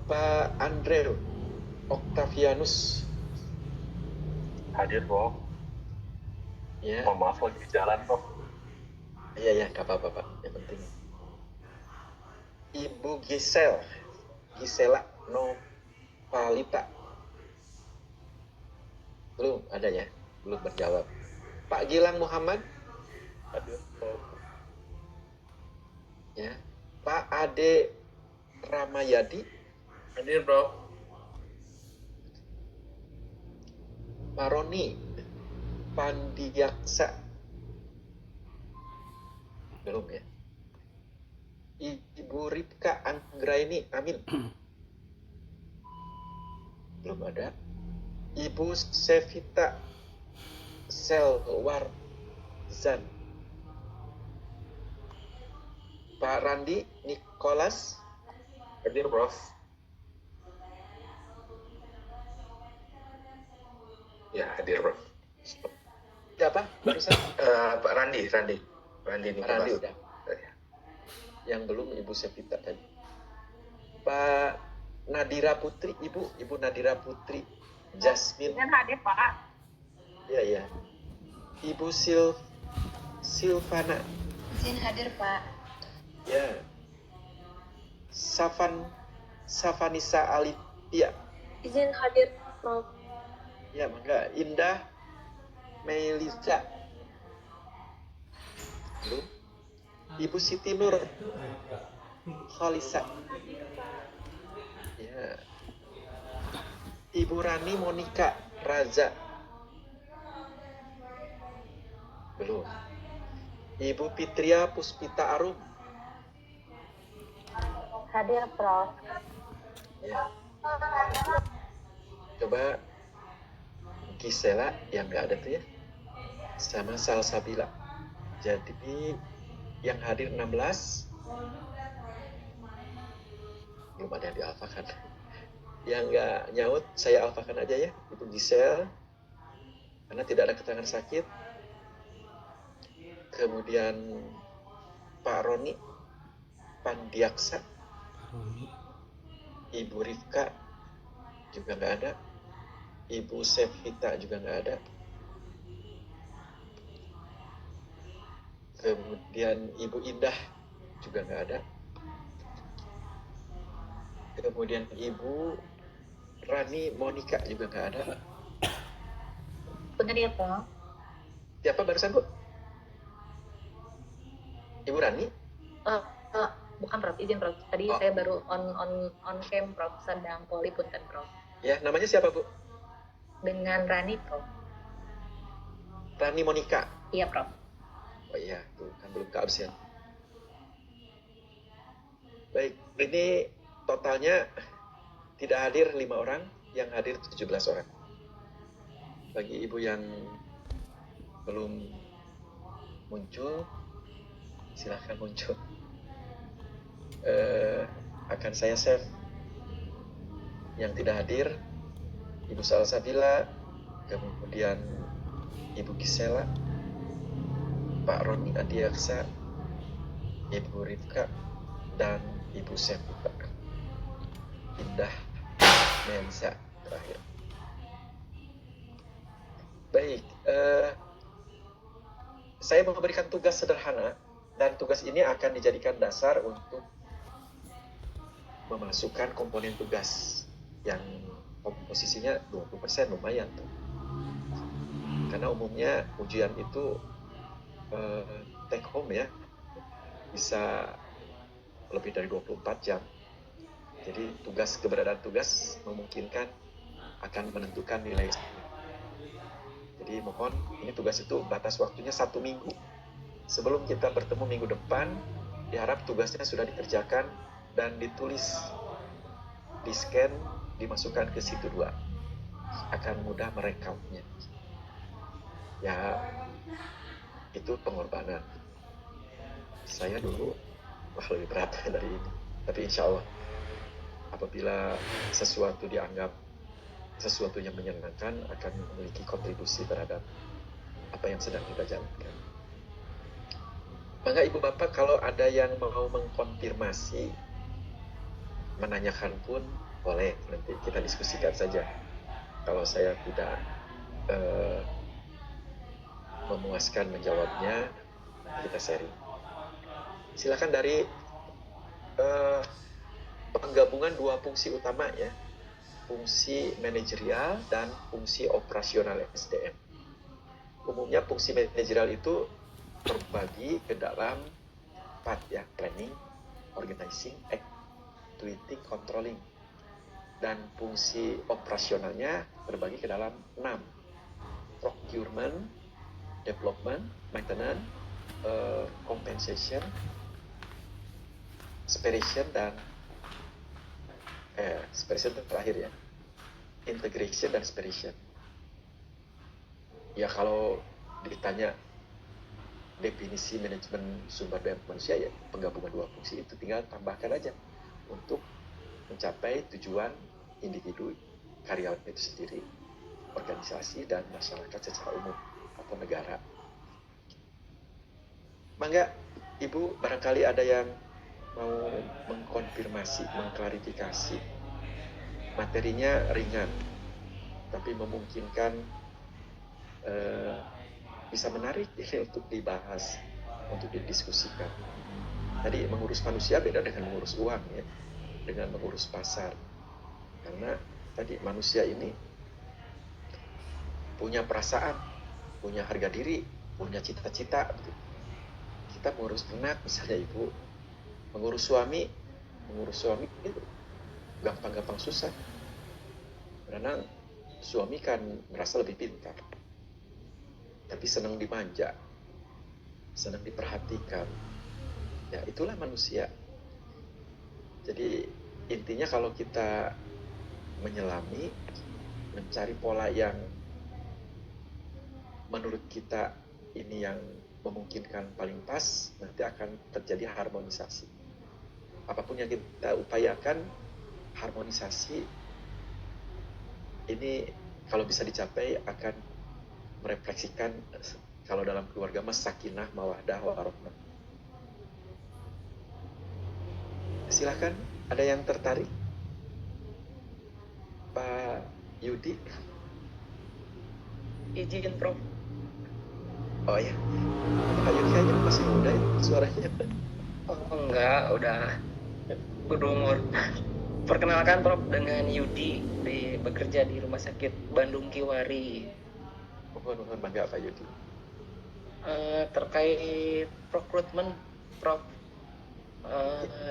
Pak Andre Octavianus. Hadir, bro. Ya. Mohon maaf lagi di jalan, bro. Iya, nggak apa-apa, Pak. Yang penting. Ibu Gisela Nopalita. Belum ada ya? Belum berjawab. Pak Gilang Muhammad. Hadir, bro. Ya. Pak Ade Ramayadi. Hadir, bro. Pak Roni Pandiaksa. Belum ya? Ibu Ripka Anggraini, amin. Belum ada. Ibu Sevita Selwarzan. Pak Randi Nicholas. Hadir, Prof. Ya, hadir, Prof. Siapa barusan? Pak Randi nih. Pak Randi udah. Yang belum Ibu Sevita tadi. Pak Nadira Putri, Ibu Nadira Putri Jasmine. Izin hadir Pak. Iya. Ibu Silvana. Izin hadir Pak. Ya. Safanisa Alipia. Izin hadir Prof. Ya, mangga. Indah Melisa. Belum. Ibu Siti Nur Khalisa. Ya. Ibu Rani Monika Raza. Belum. Ibu Fitria Puspita Arum. Hadir Prof. Ya. Coba Gisela yang nggak ada tuh ya. Sama Salsabila. Jadi yang hadir 16. Belum ada yang dialfakan. Yang nggak nyaut saya alfakan aja ya. Ibu Gisel. Karena tidak ada keterangan sakit. Kemudian Pak Roni Pandiaksa. Ibu Rifka juga nggak ada. Ibu Sevita juga nggak ada. Kemudian Ibu Indah juga nggak ada. Kemudian Ibu Rani Monika juga nggak ada. Benar ya Prof. Siapa barusan, Bu? Ibu Rani? Bukan Prof, izin Prof. Tadi Oh. saya baru on cam Prof, sedang poli punten Prof. Ya, namanya siapa, Bu? Dengan Rani Prof. Rani Monika. Iya Prof. Oh iya, tuh kan belum keabsen. Baik, ini totalnya tidak hadir 5 orang, yang hadir 17 orang. Bagi ibu yang belum muncul, silahkan muncul. Akan saya save. Yang tidak hadir, Ibu Salsabila, kemudian Ibu Gisela, Pak Roni Adiaksa, Ibu Rifka, dan Ibu Sevita. Indah Mensa terakhir. Baik, saya memberikan tugas sederhana, dan tugas ini akan dijadikan dasar untuk memasukkan komponen tugas yang komposisinya 20%, lumayan tuh. Karena umumnya ujian itu take home ya, bisa lebih dari 24 jam. Jadi keberadaan tugas memungkinkan akan menentukan nilai. Jadi mohon, ini tugas itu batas waktunya 1 minggu. Sebelum kita bertemu minggu depan, diharap tugasnya sudah dikerjakan dan ditulis, di-scan, dimasukkan ke situ 2. Akan mudah merekamnya. Ya, itu pengorbanan. Saya dulu lebih berat dari ini. Tapi insya Allah, apabila sesuatu dianggap sesuatu yang menyenangkan, akan memiliki kontribusi terhadap apa yang sedang kita jalankan. Maka Ibu Bapak, kalau ada yang mau mengkonfirmasi, menanyakan pun boleh, nanti kita diskusikan saja. Kalau saya tidak memuaskan menjawabnya, kita sharing. Silakan dari penggabungan 2 fungsi utama ya, fungsi manajerial dan fungsi operasional SDM. Umumnya fungsi manajerial itu terbagi ke dalam 4 ya, planning, organizing, executing, controlling. Dan fungsi operasionalnya terbagi ke dalam 6, procurement, development, maintenance, compensation, separation dan separation itu terakhir ya, integration dan separation. Ya kalau ditanya definisi manajemen sumber daya manusia, ya penggabungan dua fungsi itu, tinggal tambahkan aja untuk mencapai tujuan individu, karyawan itu sendiri, organisasi, dan masyarakat secara umum atau negara. Mangga Ibu, barangkali ada yang mau mengkonfirmasi, mengklarifikasi. Materinya ringan, tapi memungkinkan bisa menarik untuk dibahas, untuk didiskusikan. Tadi mengurus manusia beda dengan mengurus uang ya, dengan mengurus pasar. Karena tadi manusia ini punya perasaan, punya harga diri, punya cita-cita. Kita mengurus anak misalnya Ibu, mengurus suami itu gampang-gampang susah. Karena suami kan merasa lebih pintar, tapi senang dimanja, senang diperhatikan. Ya itulah manusia. Jadi intinya kalau kita menyelami, mencari pola yang menurut kita ini yang memungkinkan paling pas, nanti akan terjadi harmonisasi. Apapun yang kita upayakan, harmonisasi ini kalau bisa dicapai akan merefleksikan, kalau dalam keluarga mas, sakinah, mawaddah, warahmah. Silakan, ada yang tertarik? Pak Yudi? Izin Prof. Oh ya, Pak Yudi kayaknya masih muda ya suaranya. Oh enggak, udah berumur. Perkenalkan Prof, dengan Yudi, bekerja di Rumah Sakit Bandung Kiwari. Mohon bangga Pak Yudi. Terkait rekrutmen Prof,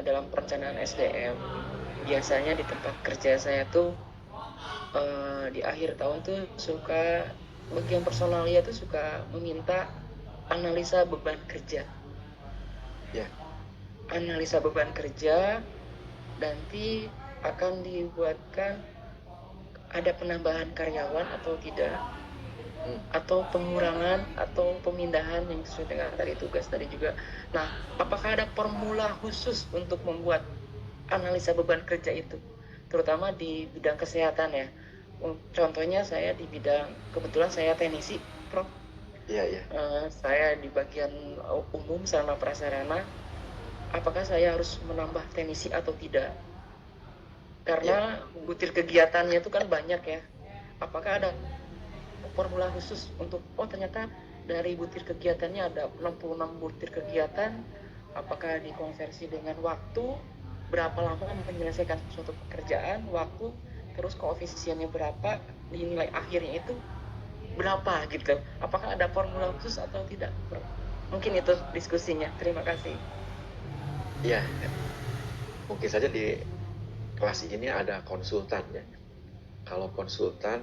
dalam perencanaan SDM, biasanya di tempat kerja saya tuh di akhir tahun tuh suka bagian personalia tuh suka meminta analisa beban kerja. Ya. Analisa beban kerja, nanti akan dibuatkan ada penambahan karyawan atau tidak, atau pengurangan atau pemindahan yang sesuai dengan tadi tugas tadi juga. Nah, apakah ada formula khusus untuk membuat analisa beban kerja itu, terutama di bidang kesehatan ya? Contohnya saya di bidang, kebetulan saya teknisi Prof. Iya. Saya di bagian umum sarana prasarana. Apakah saya harus menambah teknisi atau tidak? Karena butir kegiatannya itu kan banyak ya. Apakah ada formula khusus untuk, ternyata dari butir kegiatannya ada 66 butir kegiatan, apakah dikonversi dengan waktu, berapa lama menyelesaikan suatu pekerjaan, waktu, terus koefisiennya berapa, di nilai akhirnya itu berapa gitu. Apakah ada formula khusus atau tidak, Bro? Mungkin itu diskusinya. Terima kasih. Ya, mungkin saja di kelas ini ada konsultan ya. Kalau konsultan,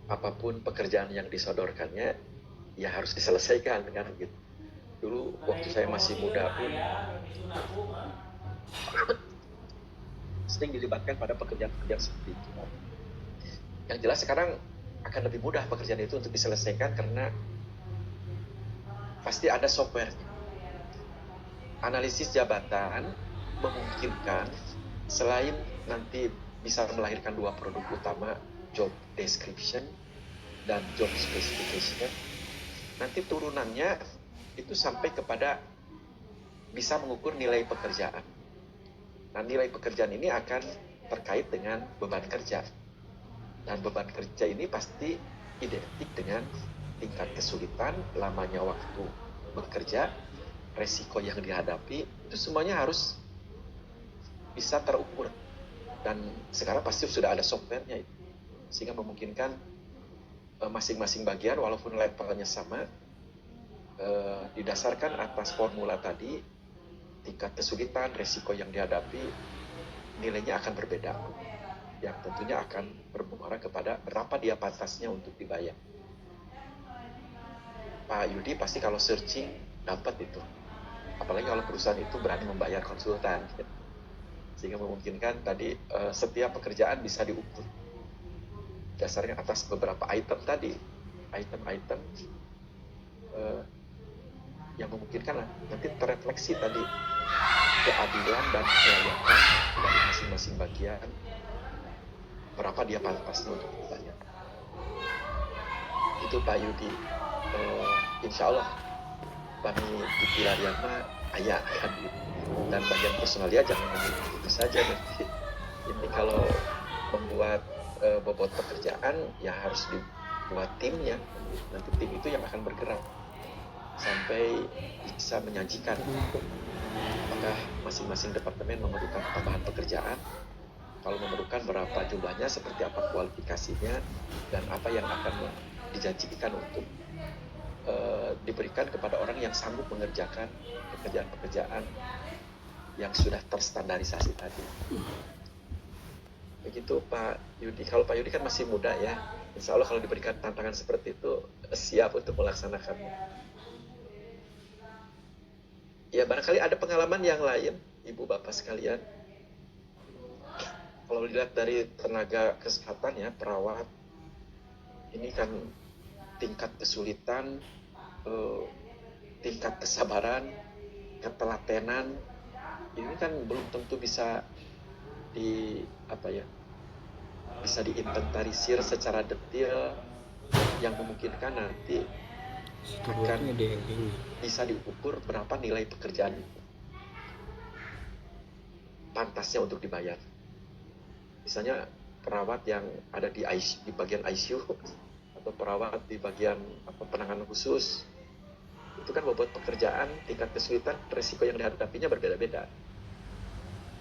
apapun pekerjaan yang disodorkannya, ya harus diselesaikan kan gitu. Dulu waktu saya masih muda pun sering dilibatkan pada pekerjaan-pekerjaan seperti itu. Yang jelas sekarang akan lebih mudah pekerjaan itu untuk diselesaikan karena pasti ada software-nya. Analisis jabatan memungkinkan selain nanti bisa melahirkan dua produk utama, job description dan job specification, nanti turunannya itu sampai kepada bisa mengukur nilai pekerjaan. Nah, nilai pekerjaan ini akan terkait dengan beban kerja. Dan beban kerja ini pasti identik dengan tingkat kesulitan, lamanya waktu bekerja, resiko yang dihadapi, itu semuanya harus bisa terukur. Dan sekarang pasti sudah ada software-nya, sehingga memungkinkan masing-masing bagian walaupun levelnya sama, didasarkan atas formula tadi, tingkat kesulitan, resiko yang dihadapi, nilainya akan berbeda, yang tentunya akan bermuara kepada berapa dia pantasnya untuk dibayar. Pak Yudi pasti kalau searching dapat itu, apalagi kalau perusahaan itu berani membayar konsultan. sehingga memungkinkan tadi setiap pekerjaan bisa diukur dasarnya atas beberapa item tadi, item-item yang memungkinkan nanti terrefleksi tadi keadilan dan kelayakan dari masing-masing bagian, berapa dia pantasnya untuk dibayar. Itu Pak Yudi. Insya Allah kami di Pilarian mah ayah kan gitu. Dan bagian personalia jangan hanya itu saja nanti. Ini kalau membuat bobot pekerjaan ya harus dibuat timnya. Nanti tim itu yang akan bergerak sampai bisa menyajikan apakah masing-masing departemen memerlukan tambahan pekerjaan, kalau memerlukan berapa jumlahnya, seperti apa kualifikasinya, dan apa yang akan dijanjikan untuk diberikan kepada orang yang sanggup mengerjakan pekerjaan-pekerjaan yang sudah terstandarisasi tadi. Begitu Pak Yudi. Kalau Pak Yudi kan masih muda ya, insya Allah kalau diberikan tantangan seperti itu siap untuk melaksanakannya. Ya barangkali ada pengalaman yang lain, Ibu Bapak sekalian. Kalau dilihat dari tenaga kesehatan ya, perawat, ini kan tingkat kesulitan, tingkat kesabaran, ketelatenan, ini kan belum tentu bisa bisa diinventarisir secara detail yang memungkinkan nanti akan bisa diukur berapa nilai pekerjaan itu pantasnya untuk dibayar. Misalnya perawat yang ada di bagian ICU atau perawat di bagian penanganan khusus, itu kan bobot pekerjaan, tingkat kesulitan, resiko yang dihadapinya berbeda-beda.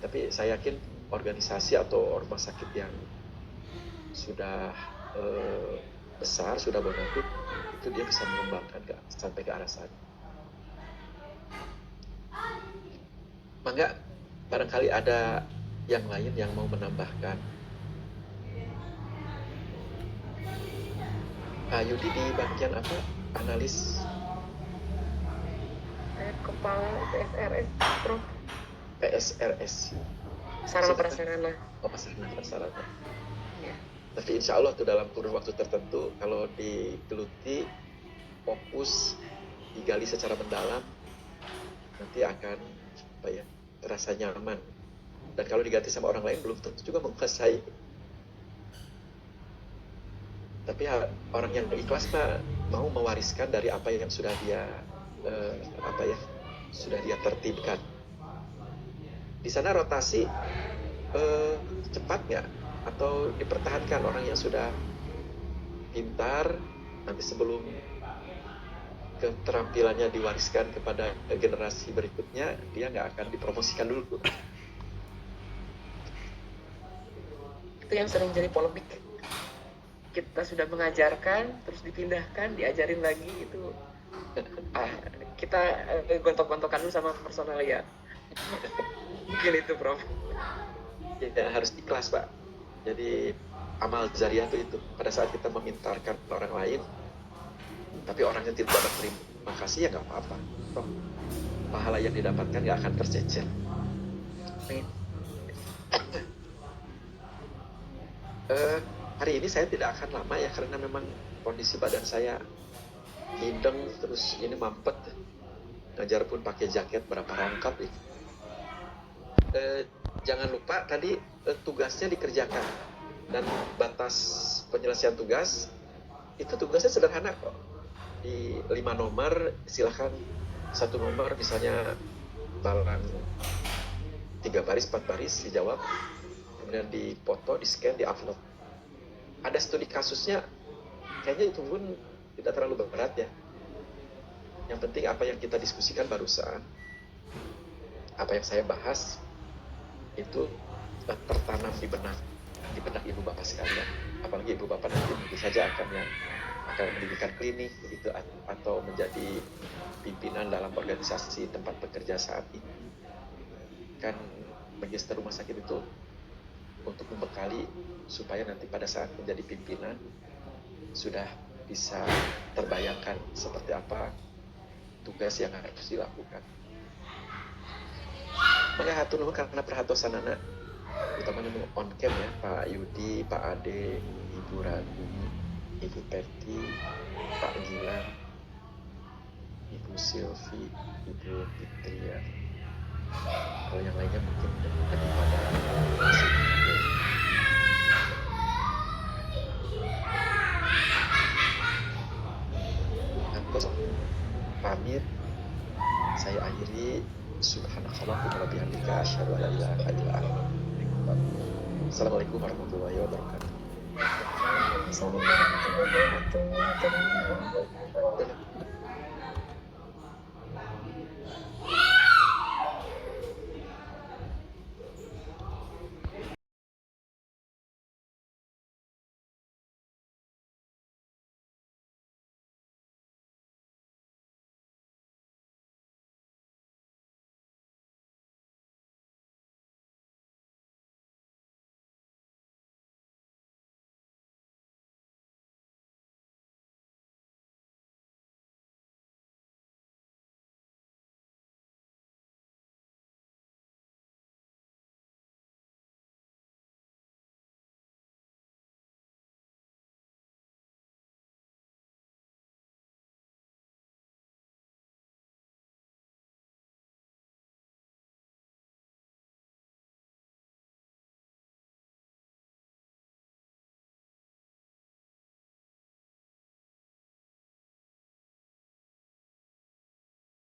Tapi saya yakin organisasi atau rumah sakit yang sudah besar, sudah bonafit, itu dia bisa mengembangkan sampai ke arah sana. Mangga, barangkali ada yang lain yang mau menambahkan. Pak Yudi di bagian apa? Analis Kepala PSRS, Prof. PSRS. Sarana prasarana. Oh, prasarana. Ya. Tapi insya Allah tuh dalam kurun waktu tertentu kalau digeluti, fokus, digali secara mendalam, nanti akan terasa nyaman. Dan kalau diganti sama orang lain belum tentu juga menguasai. Tapi orang yang ikhlas mau mewariskan dari apa yang sudah dia tertibkan. Di sana rotasi cepat nggak? Atau dipertahankan orang yang sudah pintar, nanti sebelum keterampilannya diwariskan kepada generasi berikutnya, dia nggak akan dipromosikan dulu. Itu yang sering jadi polemik. Kita sudah mengajarkan, terus dipindahkan, diajarin lagi, itu kita gontok-gontokan dulu sama personalia. Mungkin itu, Prof. Ya, harus ikhlas, Pak. Jadi amal jariah itu pada saat kita memintarkan orang lain, tapi orangnya tidak berterima kasih, ya nggak apa-apa. Toh pahala yang didapatkan nggak akan tercecer. Hari ini saya tidak akan lama ya, karena memang kondisi badan saya hidung, terus ini mampet, ngajar pun pakai jaket berapa rangkap ini. Jangan lupa tadi tugasnya dikerjakan, dan batas penyelesaian tugas itu tugasnya sederhana kok. Di 5 nomor silahkan 1 nomor misalnya balang 3 baris 4 baris dijawab, kemudian dipoto, di scan, di upload. Ada studi kasusnya, kayaknya itu pun tidak terlalu berat ya. Yang penting apa yang kita diskusikan barusan, apa yang saya bahas itu tertanam di benak ibu bapak sekalian. Apalagi ibu bapak nanti mungkin saja akan mendirikan klinik begitu, atau menjadi pimpinan dalam organisasi tempat bekerja saat ini. Kan magister rumah sakit itu untuk membekali supaya nanti pada saat menjadi pimpinan sudah bisa terbayangkan seperti apa tugas yang harus dilakukan. Maka hatur nuhun karena perhatosanana, terutama nu on cam ya, Pak Yudi, Pak Ade, Ibu Rani, Ibu Peti, Pak Gilang, Ibu Silvi, Ibu Fitria. Kalau yang lainnya mungkin tadi pada masih ada. Antos pamit, saya akhiri. Subhanakallahumma wa bihamdika asyhadu an la ilaha illa anta. Assalamualaikum warahmatullahi wabarakatuh. Assalamualaikum warahmatullahi wabarakatuh.